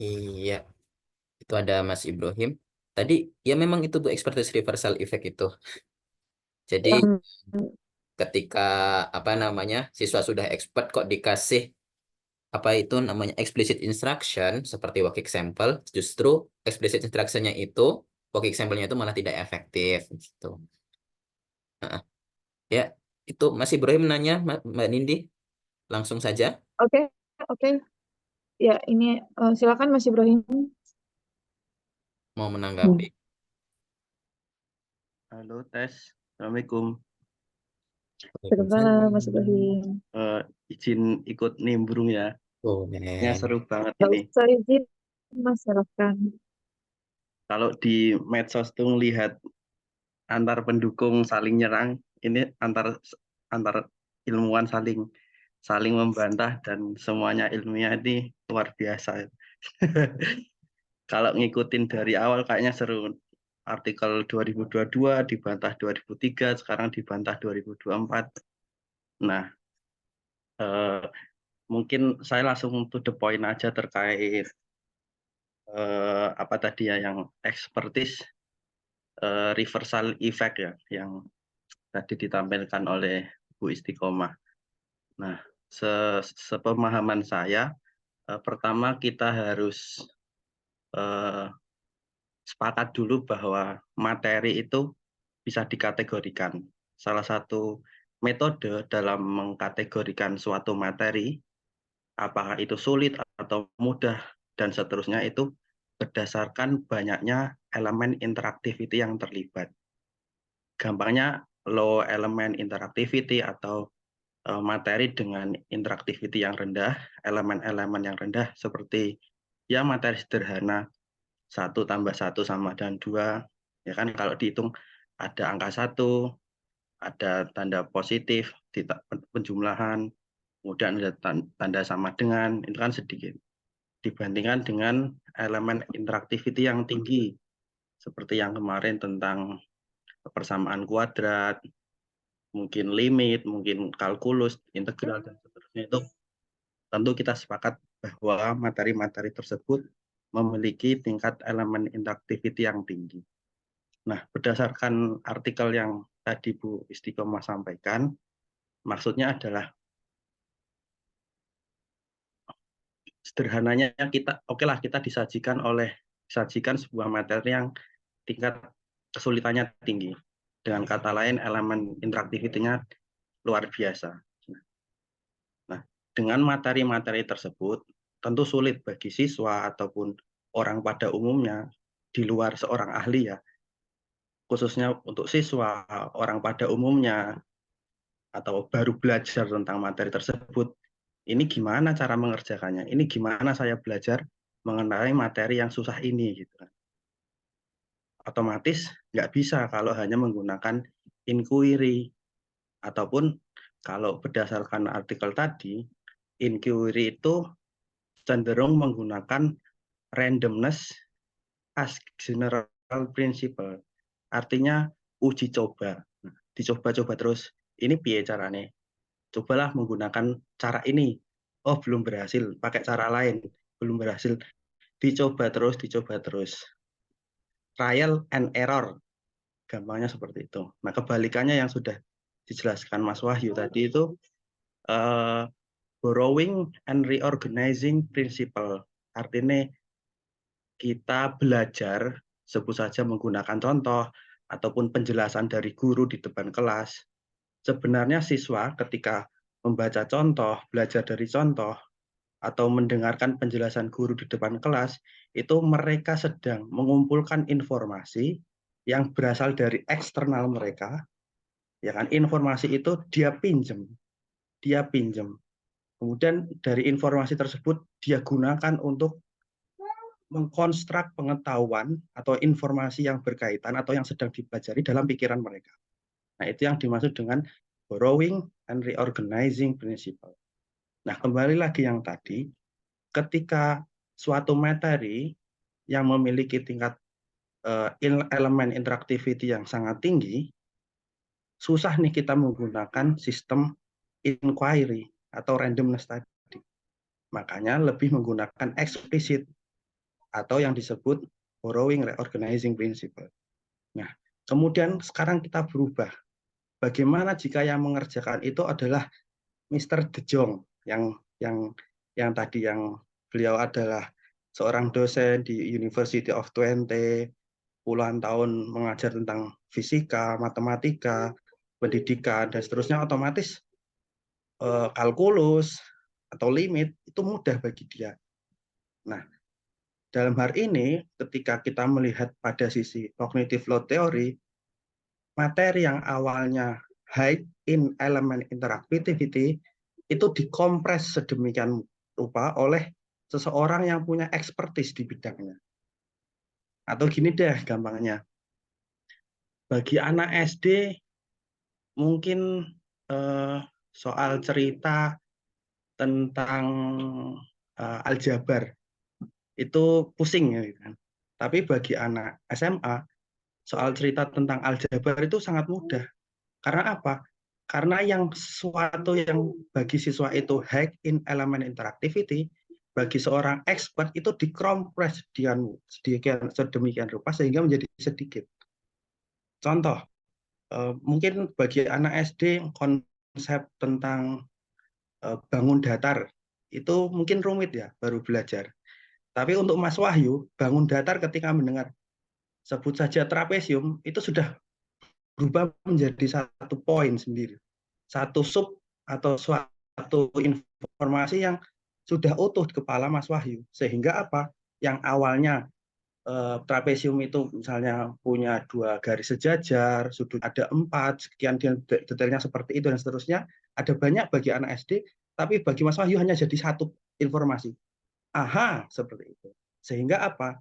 Iya, itu ada Mas Ibrahim. Tadi ya memang itu Bu expertise reversal effect itu. Jadi Yang ketika apa namanya siswa sudah expert kok dikasih apa itu namanya explicit instruction seperti work example, justru explicit instructionnya itu work example-nya itu malah tidak efektif gitu. Nah, ya itu Mas Ibrahim nanya Mbak Nindi langsung saja oke, oke. Ya, ini silakan Mas Ibrahim. mau menanggapi. Halo, tes. Assalamualaikum. Waalaikumsalam, Mas Ibrahim. Izin ikut nimbrung ya. Oh, Ya seru banget Nggak ini. usah izin, Mas, silakan. Kalau di medsos tuh lihat antar pendukung saling nyerang, ini antar ilmuwan saling membantah dan semuanya ilmiah ini luar biasa. Kalau ngikutin dari awal kayaknya seru. Artikel 2022 dibantah 2003, sekarang dibantah 2024. Nah, mungkin saya langsung to the point aja terkait apa tadi ya yang expertise reversal effect ya yang tadi ditampilkan oleh Bu Istiqomah. Nah, sepemahaman saya, pertama kita harus sepakat dulu bahwa materi itu bisa dikategorikan. Salah satu metode dalam mengkategorikan suatu materi, apakah itu sulit atau mudah dan seterusnya itu berdasarkan banyaknya elemen interactivity yang terlibat. Gampangnya low element interactivity atau materi dengan interactivity yang rendah, elemen-elemen yang rendah seperti ya materi sederhana 1 tambah 1 sama dengan 2, ya kan kalau dihitung ada angka 1, ada tanda positif di penjumlahan, kemudian ada tanda sama dengan, itu kan sedikit. Dibandingkan dengan elemen interactivity yang tinggi, seperti yang kemarin tentang persamaan kuadrat, mungkin limit, mungkin kalkulus, integral, dan seterusnya, itu tentu kita sepakat bahwa materi-materi tersebut memiliki tingkat elemen interactivity yang tinggi. Nah, berdasarkan artikel yang tadi Bu Istiqomah sampaikan, maksudnya adalah sederhananya kita, okelah kita disajikan sebuah materi yang tingkat kesulitannya tinggi. Dengan kata lain, elemen interaktivitinya luar biasa. Nah, dengan materi-materi tersebut, tentu sulit bagi siswa ataupun orang pada umumnya, di luar seorang ahli ya, khususnya untuk siswa, orang pada umumnya, atau baru belajar tentang materi tersebut, ini gimana cara mengerjakannya, ini gimana saya belajar mengenai materi yang susah ini, gitu kan. Otomatis nggak bisa kalau hanya menggunakan inquiry, ataupun kalau berdasarkan artikel tadi, inquiry itu cenderung menggunakan randomness as general principle, artinya uji coba. Nah, dicoba-coba terus, ini piye caranya? Cobalah menggunakan cara ini. Oh, belum berhasil, pakai cara lain, belum berhasil. Dicoba terus. Trial and error, gampangnya seperti itu. Nah, kebalikannya yang sudah dijelaskan Mas Wahyu tadi itu borrowing and reorganizing principle. Artinya kita belajar, sebut saja menggunakan contoh ataupun penjelasan dari guru di depan kelas. Sebenarnya siswa ketika membaca contoh, belajar dari contoh, atau mendengarkan penjelasan guru di depan kelas, itu mereka sedang mengumpulkan informasi yang berasal dari eksternal mereka, ya kan? Informasi itu dia pinjam. Kemudian dari informasi tersebut dia gunakan untuk mengkonstruk pengetahuan atau informasi yang berkaitan atau yang sedang dipelajari dalam pikiran mereka. Nah, itu yang dimaksud dengan borrowing and reorganizing principle. Nah, kembali lagi yang tadi, ketika suatu materi yang memiliki tingkat elemen interactivity yang sangat tinggi, susah nih kita menggunakan sistem inquiry atau randomness tadi. Makanya lebih menggunakan explicit atau yang disebut borrowing reorganizing principle. Nah, kemudian sekarang kita berubah. Bagaimana jika yang mengerjakan itu adalah Mr. De Jong yang tadi yang beliau adalah seorang dosen di University of Twente, puluhan tahun mengajar tentang fisika, matematika, pendidikan, dan seterusnya, otomatis kalkulus atau limit itu mudah bagi dia. Nah, dalam hal ini, ketika kita melihat pada sisi cognitive load theory, materi yang awalnya high in element interactivity itu dikompres sedemikian rupa oleh seseorang yang punya expertise di bidangnya. Atau gini deh gampangnya, bagi anak SD mungkin soal cerita tentang aljabar itu pusing ya kan. Tapi bagi anak SMA soal cerita tentang aljabar itu sangat mudah. Karena apa? Karena yang sesuatu yang bagi siswa itu high in element interactivity, bagi seorang expert itu dikompres sedemikian rupa sehingga menjadi sedikit. Contoh, mungkin bagi anak SD konsep tentang bangun datar itu mungkin rumit ya, baru belajar. Tapi untuk Mas Wahyu, bangun datar ketika mendengar sebut saja trapesium itu sudah berubah menjadi satu poin sendiri, satu sub atau suatu informasi yang sudah utuh di kepala Mas Wahyu, sehingga apa yang awalnya trapesium itu misalnya punya 2 garis sejajar, sudut ada 4, sekian detailnya seperti itu dan seterusnya. Ada banyak bagi anak SD, tapi bagi Mas Wahyu hanya jadi 1 informasi. Aha, seperti itu. Sehingga apa?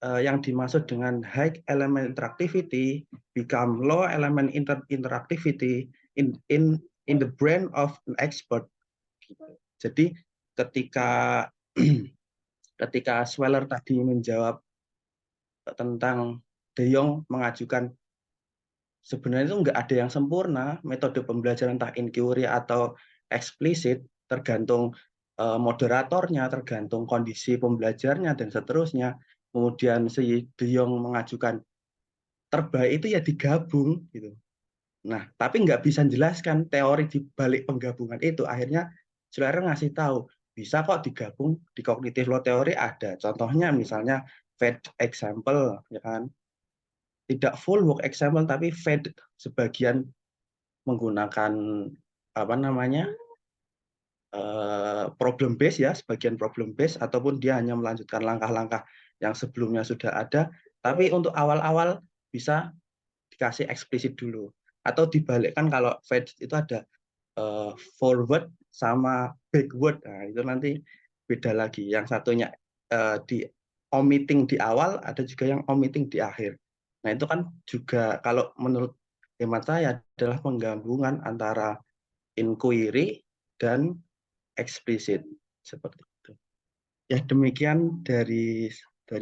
Yang dimaksud dengan high element interactivity become low element interactivity in the brain of an expert. Jadi ketika ketika Sweller tadi menjawab tentang De Jong mengajukan, sebenarnya itu nggak ada yang sempurna, metode pembelajaran entah inquiry atau eksplisit, tergantung moderatornya, tergantung kondisi pembelajarnya, dan seterusnya. Kemudian si De Jong mengajukan terbaik itu ya digabung gitu. Nah, tapi nggak bisa menjelaskan teori di balik penggabungan itu. Akhirnya Schlerer ngasih tahu, bisa kok digabung di cognitive load theory ada. Contohnya misalnya fed example, ya kan? Tidak full work example, tapi fed sebagian menggunakan apa namanya problem base ya, sebagian problem base, ataupun dia hanya melanjutkan langkah-langkah yang sebelumnya sudah ada. Tapi untuk awal-awal bisa dikasih eksplisit dulu. Atau dibalikkan, kalau fed itu ada forward sama backward. Nah, itu nanti beda lagi. Yang satunya di omitting di awal, ada juga yang omitting di akhir. Nah, itu kan juga kalau menurut hemat saya adalah penggabungan antara inquiry dan eksplisit seperti itu. Ya, demikian dari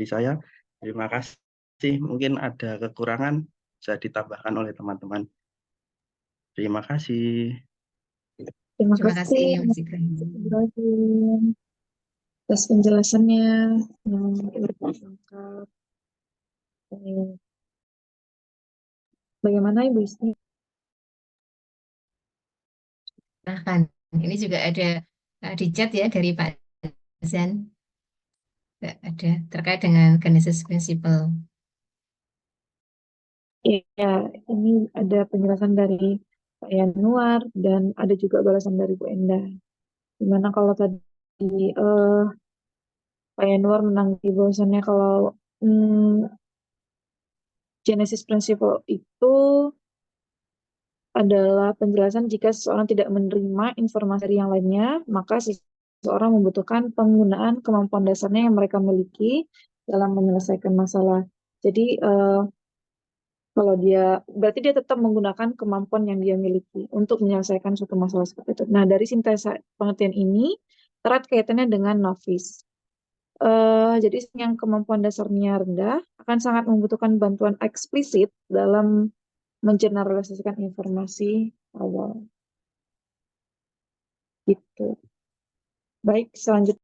saya. Terima kasih. Mungkin ada kekurangan bisa ditambahkan oleh teman-teman. Terima kasih. Terima Terima kasih, kasih Mas Ibrahim. Ibrahim atas penjelasannya yang lengkap. Bagaimana Ibu Isti? Silahkan. Ini juga ada di chat ya dari Pak Zan. Ada terkait dengan Genesis Principle. Ya, ini ada penjelasan dari Pak Yanuar dan ada juga balasan dari Bu Endah. Dimana kalau tadi Pak Yanuar menanggapi bahwasannya kalau Genesis Principle itu adalah penjelasan jika seseorang tidak menerima informasi dari yang lainnya, maka seseorang membutuhkan penggunaan kemampuan dasarnya yang mereka miliki dalam menyelesaikan masalah. Jadi kalau dia, berarti dia tetap menggunakan kemampuan yang dia miliki untuk menyelesaikan suatu masalah seperti itu. Nah, dari sintesa pengertian ini erat kaitannya dengan novice. Jadi yang kemampuan dasarnya rendah akan sangat membutuhkan bantuan eksplisit dalam mengeneralisasikan informasi awal. Gitu. Baik, selanjutnya.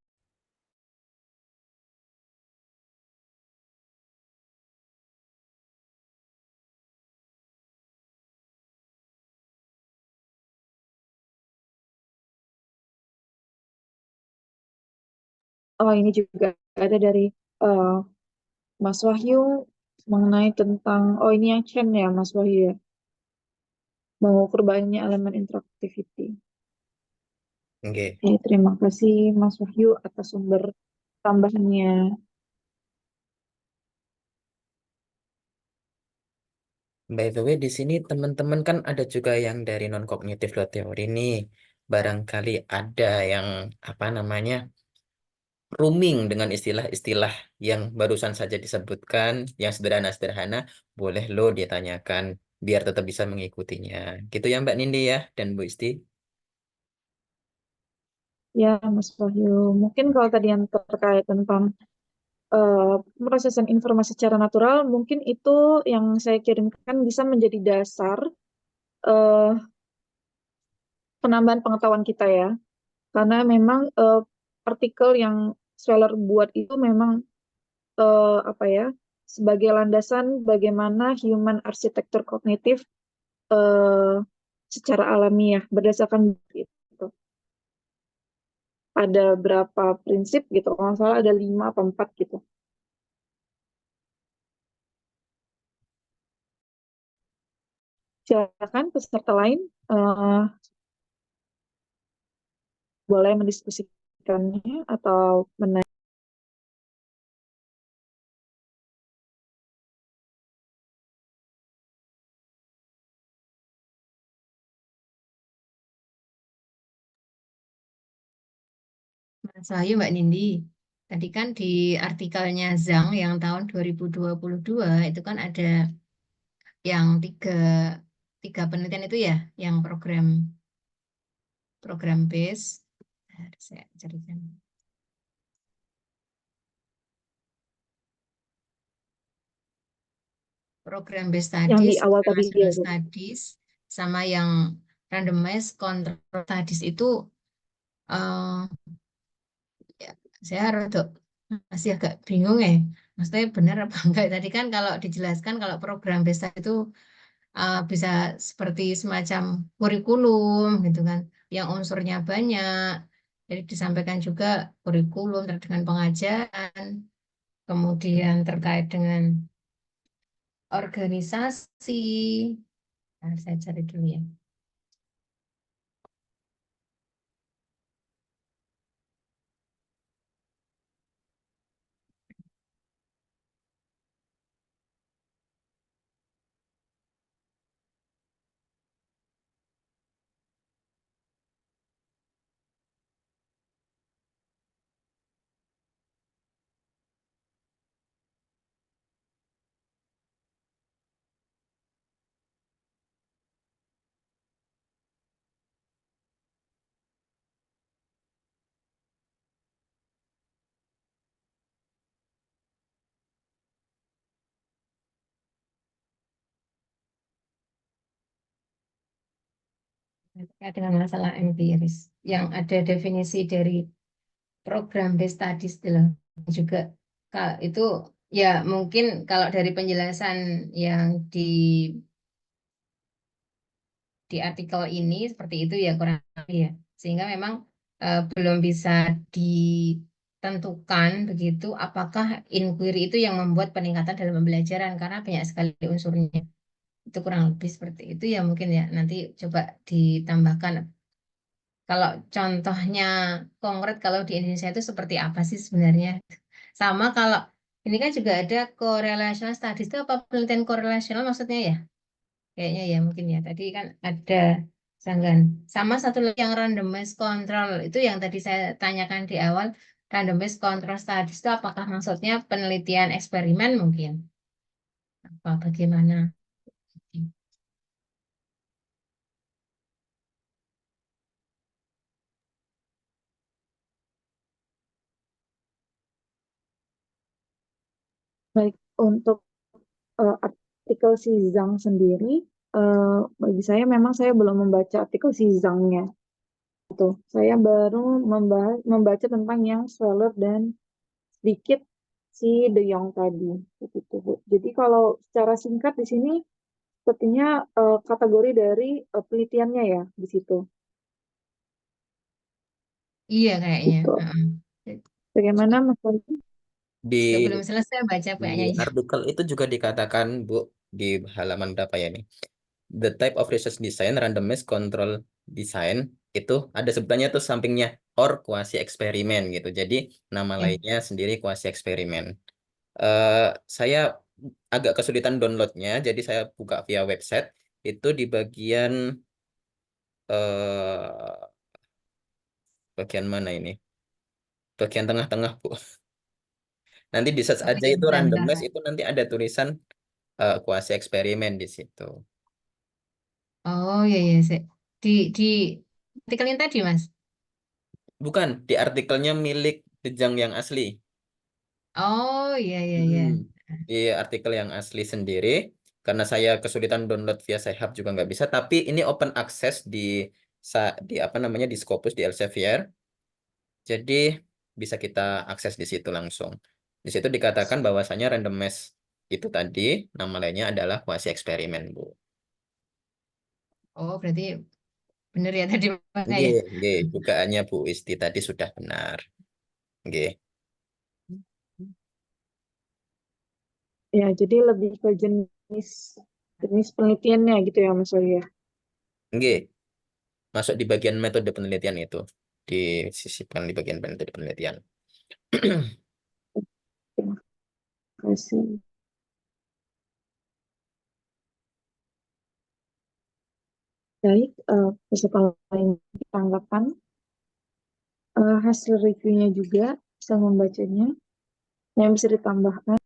Oh, ini juga ada dari Mas Wahyu mengenai tentang, oh ini yang Chen ya Mas Wahyu ya, mengukur banyaknya elemen interactivity. Oke. Terima kasih Mas Wahyu atas sumber tambahannya. By the way, di sini teman-teman kan ada juga yang dari non-cognitive load theory nih. Barangkali ada yang apa namanya rooming dengan istilah-istilah yang barusan saja disebutkan, yang sederhana-sederhana, boleh lo ditanyakan biar tetap bisa mengikutinya. Gitu ya Mbak Nindi ya dan Bu Isti. Ya Mas Wahyu, mungkin kalau tadi yang terkait tentang pemrosesan informasi secara natural, mungkin itu yang saya kirimkan bisa menjadi dasar penambahan pengetahuan kita ya. Karena memang artikel yang Sweller buat itu memang apa ya, sebagai landasan bagaimana human arsitektur kognitif secara alamiah berdasarkan itu. Ada berapa prinsip gitu, kalau nggak salah ada 5 atau 4 gitu. Silakan peserta lain boleh mendiskusikannya atau menanya. Wahyu, Mbak Nindi. Tadi kan di artikelnya Zhang yang tahun 2022 itu kan ada yang tiga penelitian itu ya, yang program base. Saya carikan. Program based Yang di studies, awal tadi ya, relational Bu. studies, sama yang randomized control studies itu eh, ya, saya masih agak bingung ya. Maksudnya benar apa enggak? Tadi kan kalau dijelaskan kalau program based study itu bisa seperti semacam kurikulum gitu kan, yang unsurnya banyak. Jadi disampaikan juga kurikulum terkait dengan pengajaran, kemudian terkait dengan organisasi. Nah, saya cari dulu ya. Terkait dengan masalah empiris, yang ada definisi dari program based studies itu loh. Juga itu ya mungkin kalau dari penjelasan yang di artikel ini seperti itu ya kurang lebih ya. Sehingga memang belum bisa ditentukan begitu apakah inquiry itu yang membuat peningkatan dalam pembelajaran karena banyak sekali unsurnya. Itu kurang lebih seperti itu ya mungkin ya. Nanti coba ditambahkan kalau contohnya konkret kalau di Indonesia itu seperti apa sih sebenarnya? Sama kalau ini kan juga ada correlational studies itu apa penelitian korelasional maksudnya ya? Kayaknya ya mungkin ya. Tadi kan ada sanggan. Sama satu lagi yang randomized control itu yang tadi saya tanyakan di awal. Randomized control studies itu apakah maksudnya penelitian eksperimen mungkin? Apa bagaimana? Baik, untuk artikel si Zhang sendiri, bagi saya memang saya belum membaca artikel si Zhang-nya. Tuh, saya baru membaca tentang yang Sweller dan sedikit si De Jong tadi. Begitu, Bu. Jadi kalau secara singkat di sini sepertinya kategori dari penelitiannya ya di situ. Iya kayaknya. Gitu. Heeh. Bagaimana Mas Wahyu? Di Juga belum selesai baca di kayaknya. artikel itu juga dikatakan, Bu, di halaman berapa ya nih? The type of research design, randomized control design, itu ada sebutannya tuh sampingnya or quasi eksperimen gitu. Jadi nama Ya. lainnya sendiri quasi eksperimen. Saya agak kesulitan downloadnya, jadi saya buka via website. Itu di eh, bagian mana ini? Bagian tengah-tengah, Bu. Nanti di search Oh aja ya, itu benar-benar. randomized, itu nanti ada tulisan kuasi eksperimen di situ. Oh iya iya sih. Di artikelnya tadi Mas. Bukan, di artikelnya milik Dejang yang asli. Oh iya iya iya. Hmm, di artikel yang asli sendiri, karena saya kesulitan download via Sci-Hub juga nggak bisa, tapi ini open access di apa namanya di Scopus di Elsevier, jadi bisa kita akses di situ langsung. Di situ dikatakan bahwasanya randomized itu tadi nama lainnya adalah kuasi eksperimen, Bu. Oh berarti benar ya tadi Mas Nggih, ya. nggih, dugaannya Bu Isti tadi sudah benar. Nggih, Ya, jadi lebih ke jenis jenis penelitiannya gitu ya Mas Wahyu ya. nggih, masuk di bagian metode penelitian itu, disisipkan di bagian metode penelitian. Terima kasih. Baik, peserta lain tanggapan. hasil reviewnya juga, bisa membacanya, yang bisa ditambahkan.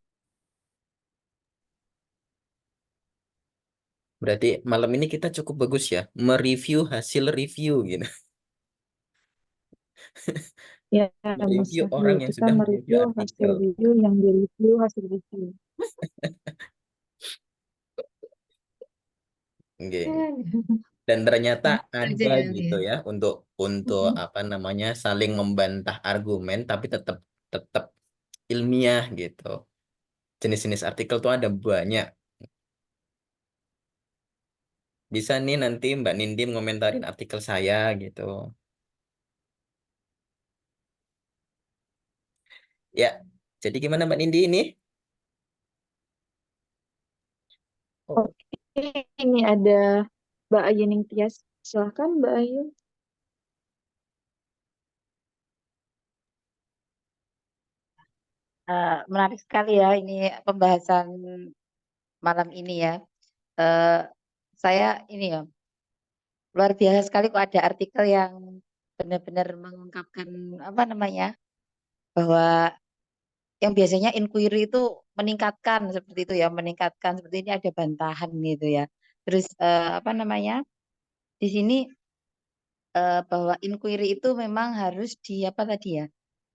Berarti malam ini kita cukup bagus ya, mereview hasil review gitu. Ya, Mas Mereview Wahyu, orang yang kita sudah mereview mereview hasil artikel. review yang direview hasil review. Oke. Dan ternyata Aja ada ya nanti gitu ya. ya untuk apa namanya saling membantah argumen tapi tetap tetap ilmiah gitu. Jenis-jenis artikel tuh ada banyak. Bisa nih nanti Mbak Nindi ngomentarin artikel saya gitu. Ya, jadi gimana Mbak Nindi ini? Oh, Oke, ini ada Mbak Ayu Ningtyas. Silahkan Mbak Ayu. Menarik sekali ya ini pembahasan malam ini ya. Eh, saya ini ya luar biasa sekali kok ada artikel yang benar-benar mengungkapkan apa namanya bahwa yang biasanya inquiry itu meningkatkan seperti itu ya, meningkatkan seperti ini ada bantahan gitu ya. Terus apa namanya di sini bahwa inquiry itu memang harus di apa tadi ya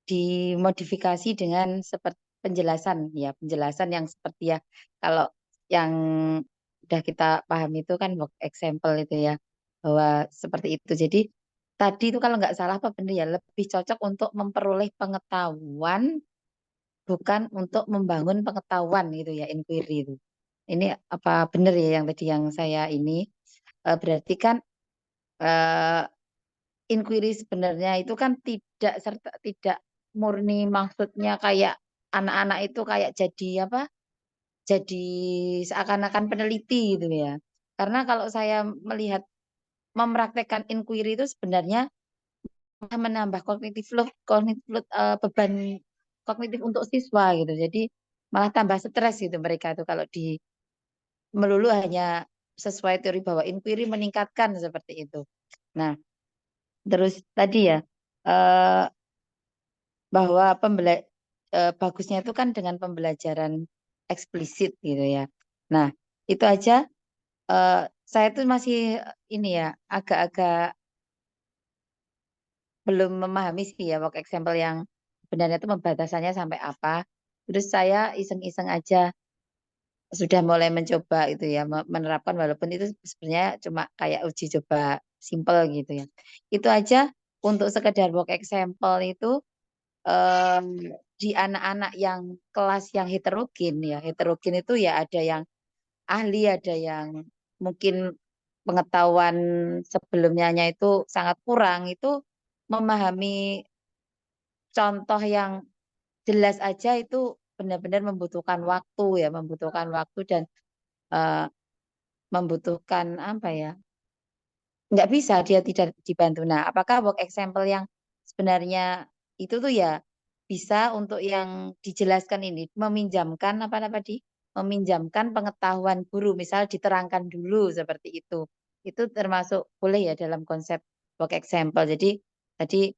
dimodifikasi dengan seperti penjelasan ya penjelasan yang seperti ya kalau yang udah kita pahami itu kan work example itu ya bahwa seperti itu jadi tadi itu kalau nggak salah apa benar ya lebih cocok untuk memperoleh pengetahuan bukan untuk membangun pengetahuan gitu ya inquiry itu ini apa benar ya yang tadi yang saya ini berarti kan eh, inquiry sebenarnya itu kan tidak serta tidak murni maksudnya kayak anak-anak itu kayak jadi apa? Jadi seakan-akan peneliti gitu ya. Karena kalau saya melihat mempraktekkan inquiry itu sebenarnya menambah beban kognitif untuk siswa gitu. Jadi malah tambah stres gitu mereka itu kalau di melulu hanya sesuai teori bahwa inquiry meningkatkan seperti itu. Nah, terus tadi ya eh, bahwa bagusnya itu kan dengan pembelajaran eksplisit gitu ya. Nah, itu aja eh, saya tuh masih ini ya agak-agak belum memahami sih ya work example yang sebenarnya itu pembatasannya sampai apa. Terus saya iseng-iseng aja sudah mulai mencoba itu ya menerapkan walaupun itu sebenarnya cuma kayak uji coba simple gitu ya. Itu aja untuk sekedar work example itu em, di anak-anak yang kelas yang heterogen ya heterogen itu ya ada yang ahli ada yang mungkin pengetahuan sebelumnya itu sangat kurang itu memahami contoh yang jelas aja itu benar-benar membutuhkan waktu ya membutuhkan waktu dan eh, membutuhkan apa ya nggak bisa dia tidak dibantu. Nah, apakah work example yang sebenarnya itu tuh ya bisa untuk yang dijelaskan ini meminjamkan apa di meminjamkan pengetahuan guru, misal diterangkan dulu seperti itu. Itu termasuk boleh ya dalam konsep work example. Jadi tadi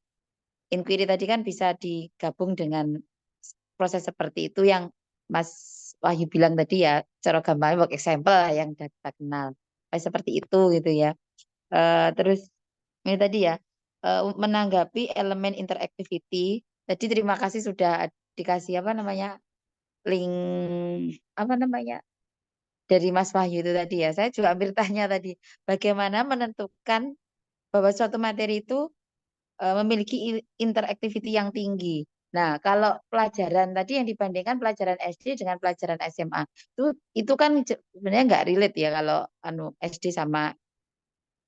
inquiry tadi kan bisa digabung dengan proses seperti itu yang Mas Wahyu bilang tadi ya, cara gampang work example lah yang sudah kita kenal. Seperti itu gitu ya. Terus ini tadi ya menanggapi elemen interactivity. Tadi terima kasih sudah dikasih apa namanya link apa namanya dari Mas Wahyu itu tadi ya. Saya juga hampir tanya tadi bagaimana menentukan bahwa suatu materi itu memiliki interactivity yang tinggi. Nah, kalau pelajaran tadi yang dibandingkan pelajaran SD dengan pelajaran SMA itu kan sebenarnya nggak relate ya kalau anu SD sama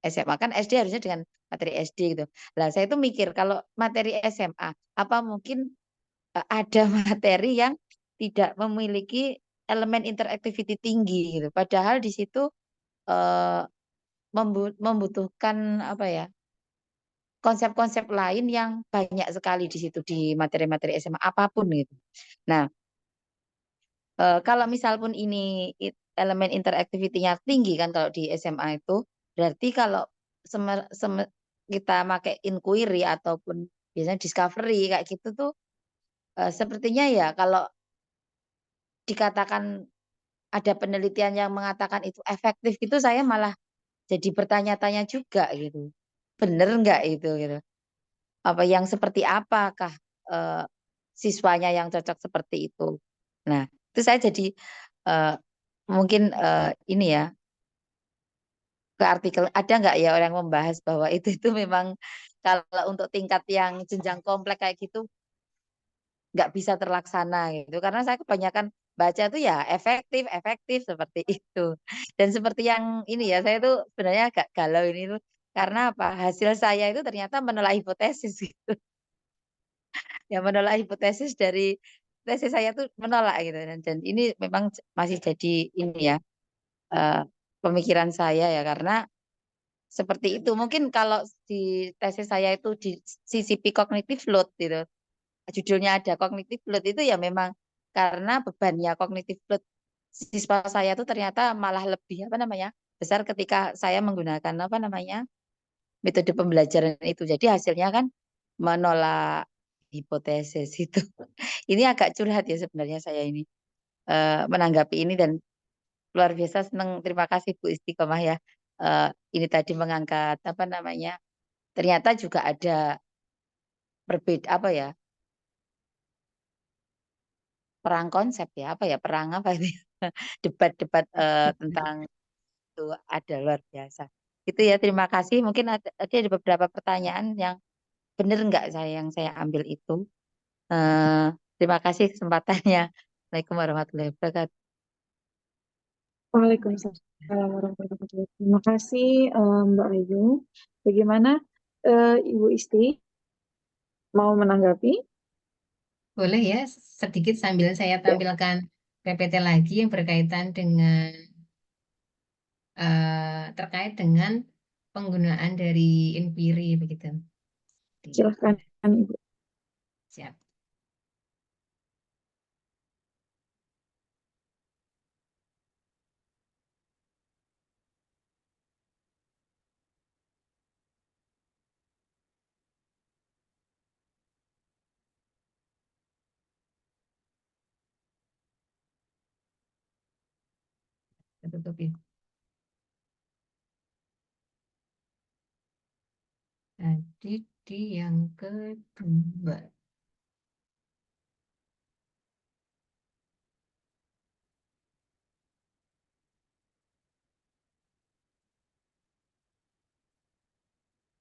SMA kan SD harusnya dengan materi SD gitu. Lah saya itu mikir kalau materi SMA apa mungkin ada materi yang tidak memiliki elemen interactivity tinggi gitu. Padahal di situ eh, membutuhkan apa ya konsep-konsep lain yang banyak sekali di situ di materi-materi SMA apapun gitu. Nah, kalau misal pun ini elemen interactivity-nya tinggi kan kalau di SMA itu berarti kalau kita pakai inquiry ataupun biasanya discovery kayak gitu tuh sepertinya ya kalau dikatakan ada penelitian yang mengatakan itu efektif gitu saya malah jadi bertanya-tanya juga gitu. Bener nggak itu gitu. Apa yang seperti apakah siswanya yang cocok seperti itu. Nah, itu saya jadi mungkin ini ya ke artikel ada nggak ya orang membahas bahwa itu memang kalau untuk tingkat yang jenjang kompleks kayak gitu nggak bisa terlaksana gitu karena saya kebanyakan baca tuh ya efektif efektif seperti itu dan seperti yang ini ya saya tuh sebenarnya agak galau ini tuh karena apa hasil saya itu ternyata menolak hipotesis gitu ya menolak hipotesis dari tesis saya tuh menolak gitu dan ini memang masih jadi ini ya eh, pemikiran saya ya karena seperti itu mungkin kalau di tesis saya itu di CCP cognitive load gitu judulnya ada cognitive load itu ya memang karena bebannya cognitive load siswa saya itu ternyata malah lebih apa namanya besar ketika saya menggunakan apa namanya metode pembelajaran itu. Jadi hasilnya kan menolak hipotesis itu. Ini agak curhat ya sebenarnya saya ini menanggapi ini dan luar biasa senang. Terima kasih Bu Istiqomah ya. Ini tadi mengangkat apa namanya? Ternyata juga ada berbeda apa ya? Perang konsep ya apa ya? Perang apa itu? Debat-debat tentang itu ada luar biasa. Itu ya terima kasih. Mungkin ada beberapa pertanyaan yang benar nggak saya yang saya ambil itu. Terima kasih kesempatannya. Assalamualaikum warahmatullahi wabarakatuh. Waalaikumsalam warahmatullahi wabarakatuh. Terima kasih Mbak Ayu. Bagaimana Ibu Isti mau menanggapi? Boleh ya, sedikit sambil saya tampilkan PPT lagi yang berkaitan dengan terkait dengan penggunaan dari inquiry begitu. Silahkan Ibu. Siap. Kita tutup ya. Jadi di yang kedua.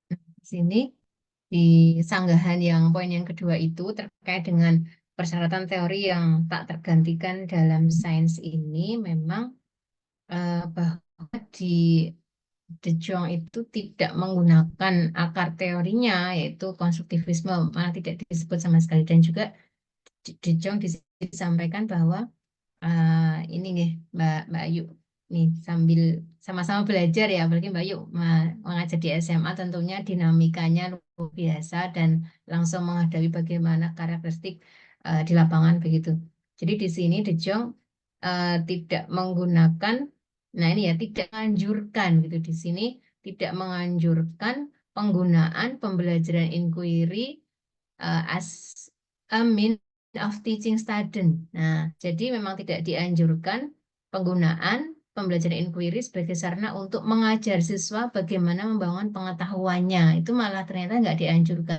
Di sini di sanggahan yang poin yang kedua itu terkait dengan persyaratan teori yang tak tergantikan dalam sains ini memang bahwa di De Jong itu tidak menggunakan akar teorinya yaitu konstruktivisme malah tidak disebut sama sekali dan juga De Jong disampaikan bahwa ini nih Mbak Ayu nih sambil sama-sama belajar ya apalagi Mbak Ayu mengajar di SMA tentunya dinamikanya luar biasa dan langsung menghadapi bagaimana karakteristik di lapangan begitu. Jadi di sini De Jong tidak menggunakan nah ini ya tidak menganjurkan gitu di sini tidak menganjurkan penggunaan pembelajaran inquiry as a means of teaching student. Nah, jadi memang tidak dianjurkan penggunaan pembelajaran inquiry sebagai sarana untuk mengajar siswa bagaimana membangun pengetahuannya. Itu malah ternyata nggak dianjurkan.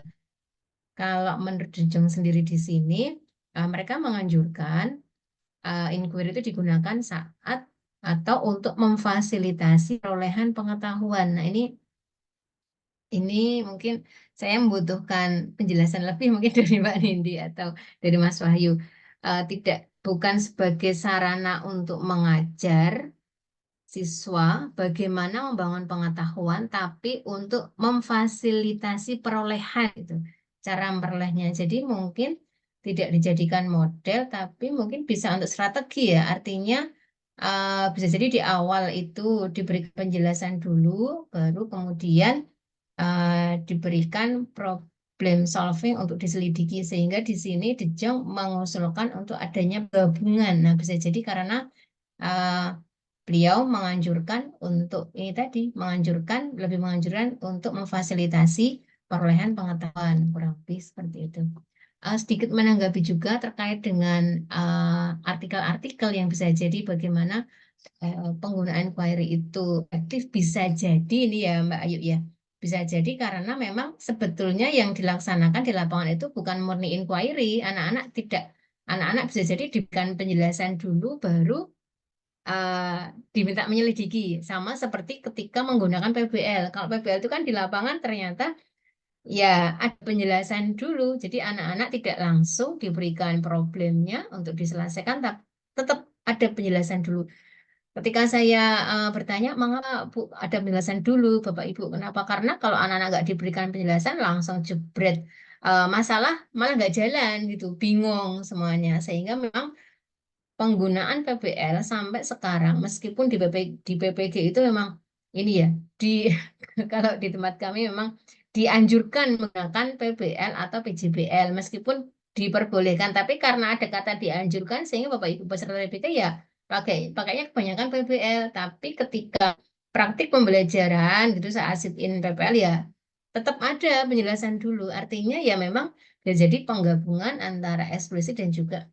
Kalau menurut De Jong sendiri di sini, mereka menganjurkan inquiry itu digunakan saat atau untuk memfasilitasi perolehan pengetahuan. Nah, ini mungkin saya membutuhkan penjelasan lebih mungkin dari Mbak Nindi atau dari Mas Wahyu. Tidak bukan sebagai sarana untuk mengajar siswa bagaimana membangun pengetahuan, tapi untuk memfasilitasi perolehan itu cara memperolehnya. Jadi mungkin tidak dijadikan model, tapi mungkin bisa untuk strategi ya. Artinya bisa jadi di awal itu diberi penjelasan dulu, baru kemudian diberikan problem solving untuk diselidiki sehingga di sini De Jong mengusulkan untuk adanya gabungan. Nah, bisa jadi karena beliau menganjurkan untuk ini tadi lebih menganjurkan untuk memfasilitasi perolehan pengetahuan, kurang lebih seperti itu. Sedikit menanggapi juga terkait dengan artikel-artikel yang bisa jadi bagaimana penggunaan query itu aktif, bisa jadi ini ya Mbak Ayu ya, bisa jadi karena memang sebetulnya yang dilaksanakan di lapangan itu bukan murni inquiry, anak-anak bisa jadi diberikan penjelasan dulu baru diminta menyelidiki, sama seperti ketika menggunakan PBL. Kalau PBL itu kan di lapangan ternyata ya ada penjelasan dulu, jadi anak-anak tidak langsung diberikan problemnya untuk diselesaikan, tapi tetap ada penjelasan dulu. Ketika saya bertanya, mengapa Bu ada penjelasan dulu, Bapak Ibu? Kenapa? Karena kalau anak-anak nggak diberikan penjelasan, langsung jebret masalah malah nggak jalan gitu, bingung semuanya. Sehingga memang penggunaan PBL sampai sekarang, meskipun di PPG itu memang ini ya, kalau di tempat kami memang dianjurkan menggunakan PBL atau PJBL, meskipun diperbolehkan, tapi karena ada kata dianjurkan, sehingga Bapak Ibu peserta PPG ya pakainya kebanyakan PBL, tapi ketika praktik pembelajaran gitu saat sit-in PPL ya tetap ada penjelasan dulu. Artinya ya memang jadi penggabungan antara eksplisit dan juga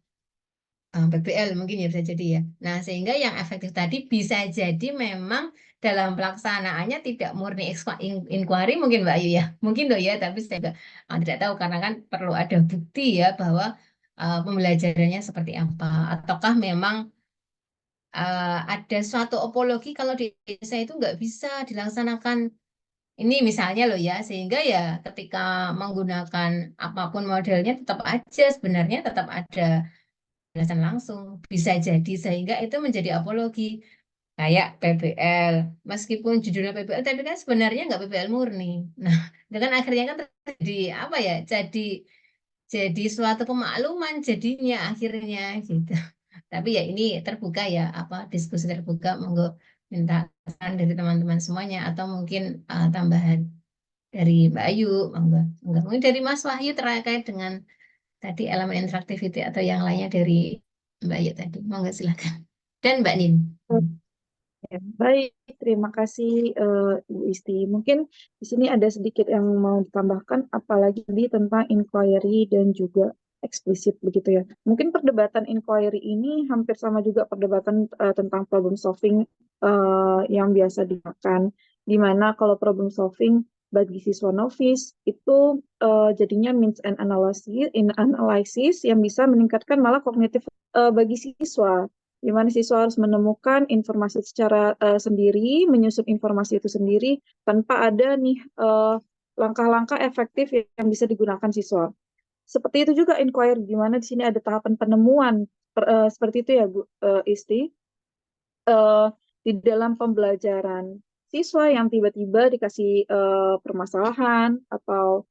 PBL mungkin ya bisa jadi ya. Nah, sehingga yang efektif tadi bisa jadi memang dalam pelaksanaannya tidak murni inquiry mungkin Mbak Ayu ya. Mungkin loh ya, tapi saya juga tidak tahu karena kan perlu ada bukti ya bahwa pembelajarannya seperti apa. Ataukah memang ada suatu apologi kalau di Indonesia itu nggak bisa dilaksanakan ini misalnya loh ya, sehingga ya ketika menggunakan apapun modelnya tetap aja sebenarnya tetap ada penjelasan langsung, bisa jadi sehingga itu menjadi apologi kayak PBL, meskipun judulnya PBL tapi kan sebenarnya nggak PBL murni. Nah, itu kan akhirnya kan jadi apa ya, jadi suatu pemakluman jadinya akhirnya gitu. Tapi ya ini terbuka ya, apa diskusi terbuka, monggo minta saran dari teman-teman semuanya atau mungkin tambahan dari Mbak Ayu, monggo. Mungkin dari Mas Wahyu terkait dengan tadi elemen interaktiviti atau yang lainnya dari Mbak Ayu tadi. Monggo silakan. Dan Mbak Nin. Ya, baik, terima kasih Ibu Isti. Mungkin di sini ada sedikit yang mau ditambahkan, apalagi tentang inquiry dan juga eksplisit begitu ya. Mungkin perdebatan inquiry ini hampir sama juga perdebatan tentang problem solving yang biasa digunakan, di mana kalau problem solving bagi siswa novice itu jadinya means and analysis yang bisa meningkatkan malah kognitif bagi siswa, di mana siswa harus menemukan informasi secara sendiri, menyusun informasi itu sendiri tanpa ada nih langkah-langkah efektif yang bisa digunakan siswa. Seperti itu juga inquiry, di mana di sini ada tahapan penemuan seperti itu ya Bu Isti. Di dalam pembelajaran siswa yang tiba-tiba dikasih permasalahan atau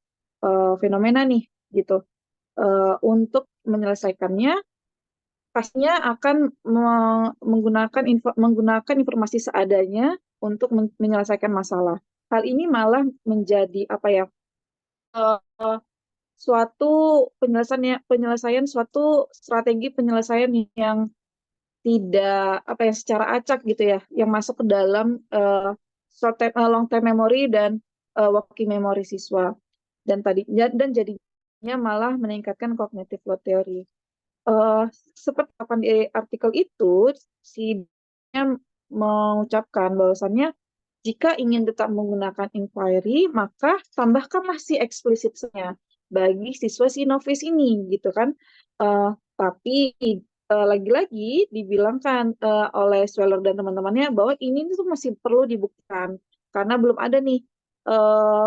fenomena nih gitu, untuk menyelesaikannya pastinya akan menggunakan informasi seadanya untuk menyelesaikan masalah. Hal ini malah menjadi apa ya, suatu penyelesaian suatu strategi penyelesaian yang tidak apa ya secara acak gitu ya, yang masuk ke dalam long term memory dan working memory siswa, dan jadinya malah meningkatkan cognitive load theory. Seperti apa di artikel itu, dia mengucapkan bahwasannya jika ingin tetap menggunakan inquiry, maka tambahkanlah si eksplisitnya bagi siswa si novice ini, gitu kan. Tapi lagi-lagi dibilangkan oleh Sweller dan teman-temannya bahwa ini tuh masih perlu dibuktikan karena belum ada nih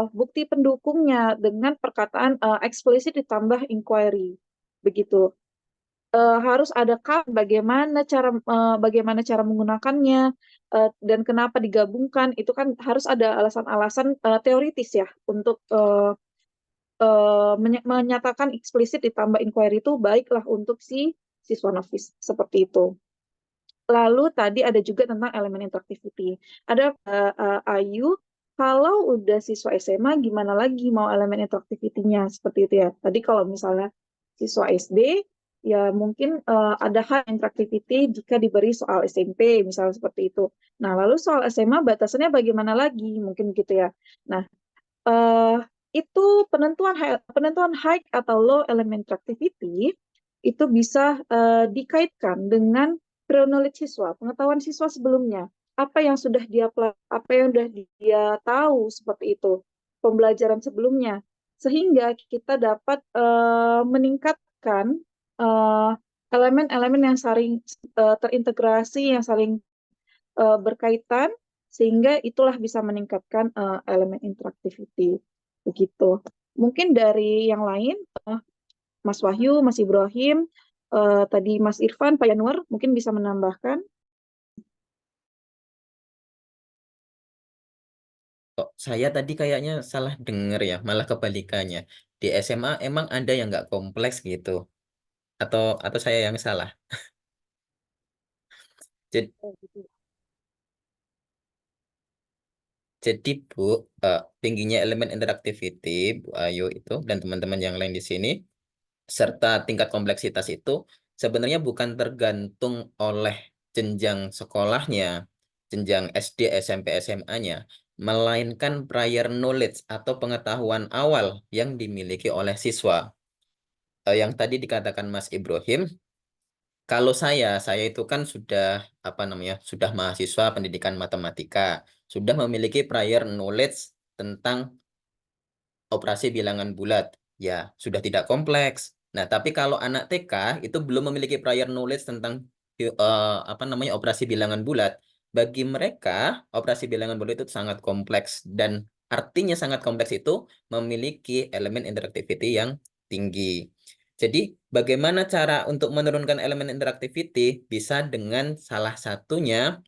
bukti pendukungnya dengan perkataan eksplisit ditambah inquiry, begitu. Harus ada bagaimana cara menggunakannya dan kenapa digabungkan, itu kan harus ada alasan-alasan teoritis ya untuk menyatakan eksplisit ditambah inquiry itu baiklah untuk si siswa novice, seperti itu. Lalu tadi ada juga tentang elemen interactivity. Ada Ayu, kalau udah siswa SMA gimana lagi mau elemen interactivity-nya, seperti itu ya. Tadi kalau misalnya siswa SD ya mungkin ada hal interactivity jika diberi soal SMP misalnya seperti itu. Nah, lalu soal SMA batasannya bagaimana lagi? Mungkin gitu ya. Nah, itu penentuan high atau low element interactivity itu bisa dikaitkan dengan prior knowledge siswa, pengetahuan siswa sebelumnya. Apa yang sudah dia tahu seperti itu, pembelajaran sebelumnya, sehingga kita dapat meningkatkan elemen-elemen yang saling terintegrasi, yang saling berkaitan, sehingga itulah bisa meningkatkan elemen interactivity. Begitu. Mungkin dari yang lain, Mas Wahyu, Mas Ibrahim, tadi Mas Irfan, Pak Yanuar, mungkin bisa menambahkan. Kok saya tadi kayaknya salah dengar ya, malah kebalikannya. Di SMA emang ada yang nggak kompleks gitu, atau saya yang salah? Jadi, Bu, tingginya elemen interactivity Bu Ayu itu dan teman-teman yang lain di sini serta tingkat kompleksitas itu sebenarnya bukan tergantung oleh jenjang sekolahnya, jenjang SD, SMP, SMA-nya, melainkan prior knowledge atau pengetahuan awal yang dimiliki oleh siswa. Yang tadi dikatakan Mas Ibrahim, kalau saya itu kan sudah sudah mahasiswa pendidikan matematika, sudah memiliki prior knowledge tentang operasi bilangan bulat. Ya, sudah tidak kompleks. Nah, tapi kalau anak TK itu belum memiliki prior knowledge tentang operasi bilangan bulat. Bagi mereka, operasi bilangan bulat itu sangat kompleks dan artinya sangat kompleks itu memiliki elemen interactivity yang tinggi. Jadi, bagaimana cara untuk menurunkan elemen interactivity? Bisa dengan salah satunya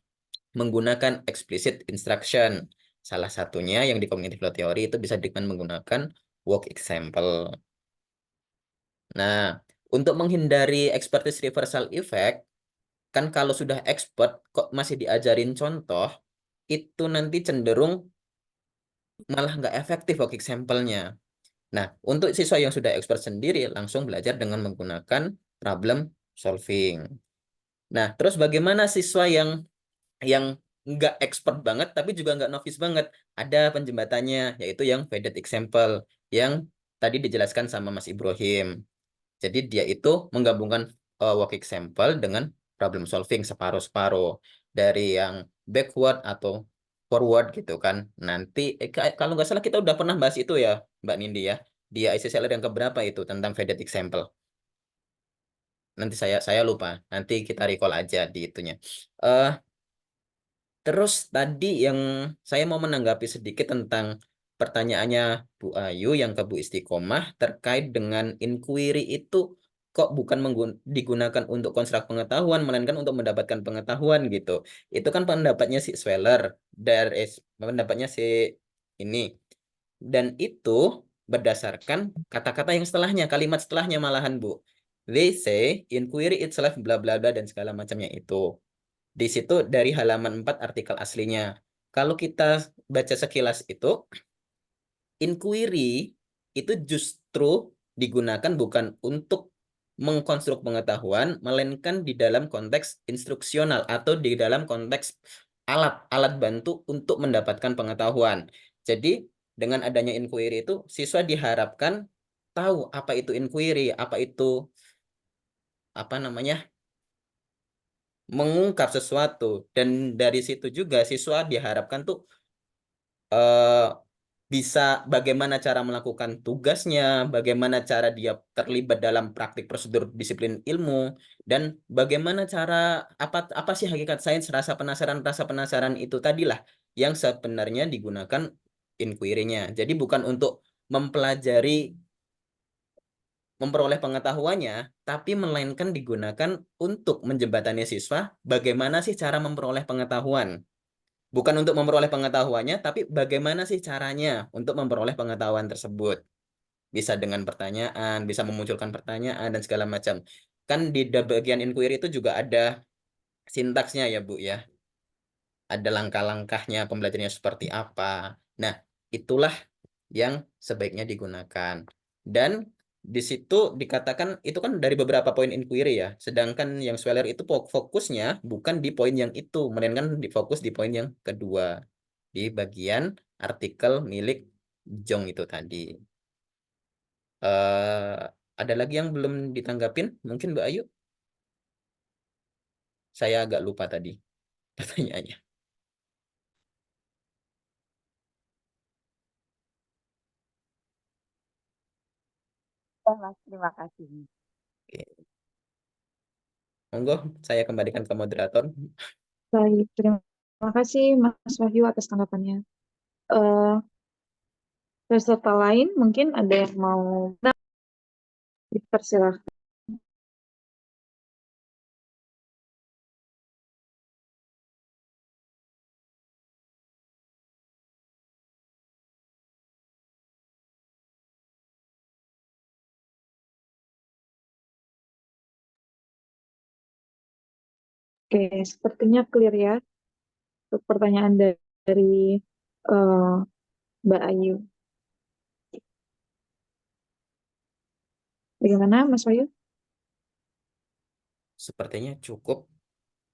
menggunakan explicit instruction. Salah satunya yang di cognitive load theory itu bisa dengan menggunakan work example. Nah, untuk menghindari expertise reversal effect, kan kalau sudah expert kok masih diajarin contoh, itu nanti cenderung malah nggak efektif work example-nya. Nah, untuk siswa yang sudah expert sendiri, langsung belajar dengan menggunakan problem solving. Nah, terus bagaimana siswa yang nggak expert banget tapi juga nggak novice banget? Ada penjembatannya, yaitu yang veded example yang tadi dijelaskan sama Mas Ibrahim. Jadi dia itu menggabungkan work example dengan problem solving separuh-separuh, dari yang backward atau forward gitu kan. Nanti kalau nggak salah kita udah pernah bahas itu ya Mbak Nindi ya, di ICCLR yang keberapa itu tentang veded example. Nanti saya lupa, nanti kita recall aja di itunya. Terus tadi yang saya mau menanggapi sedikit tentang pertanyaannya Bu Ayu yang ke Bu Istiqomah terkait dengan inquiry itu kok bukan digunakan untuk konstruk pengetahuan melainkan untuk mendapatkan pengetahuan gitu. Itu kan pendapatnya si Sweller dari pendapatnya si ini. Dan itu berdasarkan kata-kata yang setelahnya, kalimat setelahnya malahan Bu. They say inquiry itself bla bla bla dan segala macamnya itu. Di situ dari halaman 4 artikel aslinya. Kalau kita baca sekilas itu, inquiry itu justru digunakan bukan untuk mengkonstruk pengetahuan, melainkan di dalam konteks instruksional atau di dalam konteks alat bantu untuk mendapatkan pengetahuan. Jadi dengan adanya inquiry itu, siswa diharapkan tahu apa itu inquiry, apa itu mengungkap sesuatu, dan dari situ juga siswa diharapkan tuh bisa bagaimana cara melakukan tugasnya, bagaimana cara dia terlibat dalam praktik prosedur disiplin ilmu, dan bagaimana cara apa sih hakikat sains, rasa penasaran itu tadilah yang sebenarnya digunakan inquiry-nya. Jadi bukan untuk memperoleh pengetahuannya, tapi melainkan digunakan untuk menjembatani siswa bagaimana sih cara memperoleh pengetahuan. Bukan untuk memperoleh pengetahuannya, tapi bagaimana sih caranya untuk memperoleh pengetahuan tersebut. Bisa dengan pertanyaan, bisa memunculkan pertanyaan, dan segala macam. Kan di bagian inquiry itu juga ada sintaksnya ya Bu ya. Ada langkah-langkahnya, pembelajarannya seperti apa. Nah, itulah yang sebaiknya digunakan. Dan di situ dikatakan itu kan dari beberapa poin inquiry ya. Sedangkan yang Sweller itu fokusnya bukan di poin yang itu, melainkan difokus di poin yang kedua di bagian artikel milik Jong itu tadi. Eh, ada lagi yang belum ditanggapin? Mungkin Mbak Ayu? Saya agak lupa tadi pertanyaannya. Ya, Mas, terima kasih. Oke. Monggo, saya kembalikan ke moderator. Baik, terima kasih Mas Wahyu atas tanggapannya. Eh, Peserta lain mungkin ada yang mau dipersilahkan. Oke, sepertinya clear ya untuk pertanyaan dari eh, Mbak Ayu. Bagaimana Mas Wahyu? Sepertinya cukup.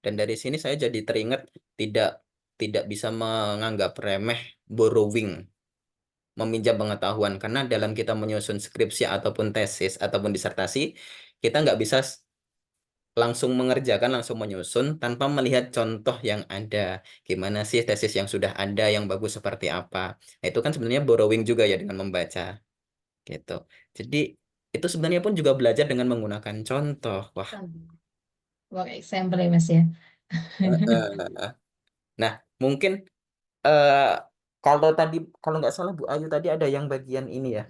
Dan dari sini saya jadi teringat tidak tidak bisa menganggap remeh borrowing, meminjam pengetahuan, karena dalam kita menyusun skripsi ataupun tesis ataupun disertasi, kita nggak bisa langsung mengerjakan, langsung menyusun tanpa melihat contoh yang ada. Gimana sih tesis yang sudah ada yang bagus seperti apa. Nah, itu kan sebenarnya borrowing juga ya dengan membaca gitu. Jadi itu sebenarnya pun juga belajar dengan menggunakan contoh. Wah. Work example ya Mas ya. Nah, mungkin eh kalau tadi, kalau nggak salah Bu Ayu tadi ada yang bagian ini ya,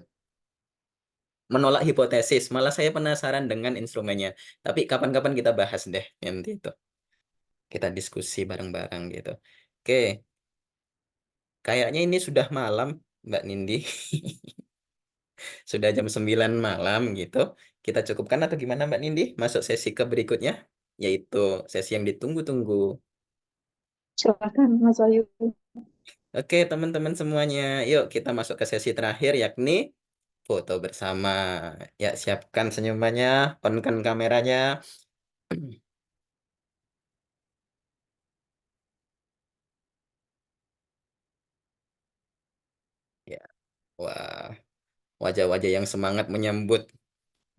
menolak hipotesis. Malah saya penasaran dengan instrumennya. Tapi kapan-kapan kita bahas deh nanti itu. Kita diskusi bareng-bareng gitu. Oke, kayaknya ini sudah malam, Mbak Nindi. Sudah jam 9 malam gitu. Kita cukupkan atau gimana Mbak Nindi? Masuk sesi ke berikutnya, yaitu sesi yang ditunggu-tunggu. Silakan Mas Wahyu. Oke, teman-teman semuanya. Yuk kita masuk ke sesi terakhir, yakni foto bersama. Ya, siapkan senyumannya, on-kan kameranya. Ya, wah, wajah-wajah yang semangat menyambut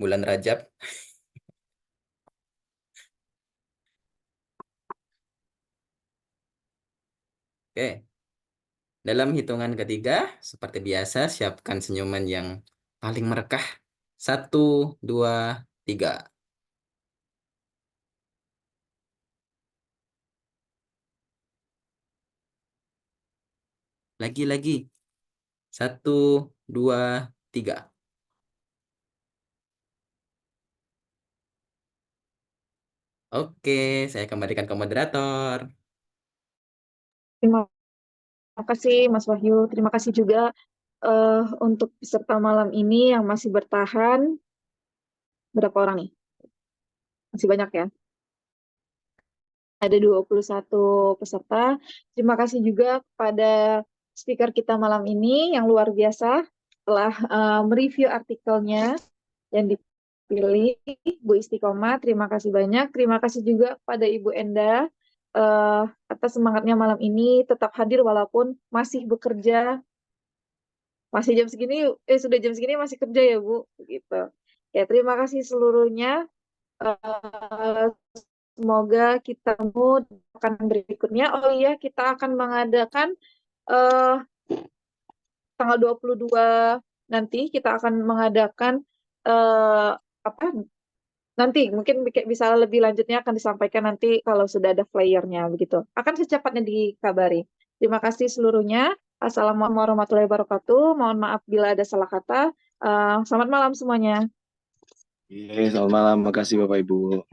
bulan Rajab. Oke, dalam hitungan ketiga, seperti biasa, siapkan senyuman yang paling merekah. 1, 2, 3. Lagi-lagi. 1, 2, 3. Oke, saya kembalikan ke moderator. Terima kasih Mas Wahyu. Terima kasih juga untuk peserta malam ini yang masih bertahan. Berapa orang nih? Masih banyak ya? Ada 21 peserta. Terima kasih juga kepada speaker kita malam ini yang luar biasa telah mereview artikelnya yang dipilih, Bu Istiqomah. Terima kasih banyak. Terima kasih juga kepada Ibu Enda atas semangatnya malam ini, tetap hadir walaupun masih bekerja. Masih jam segini, sudah jam segini masih kerja ya Bu, gitu. Ya, terima kasih seluruhnya. Eh, Semoga kita akan berikutnya. Oh iya, kita akan mengadakan eh, tanggal 22 nanti kita akan mengadakan apa? Nanti mungkin bisa lebih lanjutnya akan disampaikan nanti kalau sudah ada flyernya begitu. Akan secepatnya dikabari. Terima kasih seluruhnya. Assalamualaikum warahmatullahi wabarakatuh. Mohon maaf bila ada salah kata. Selamat malam semuanya. Selamat malam. Makasih Bapak Ibu.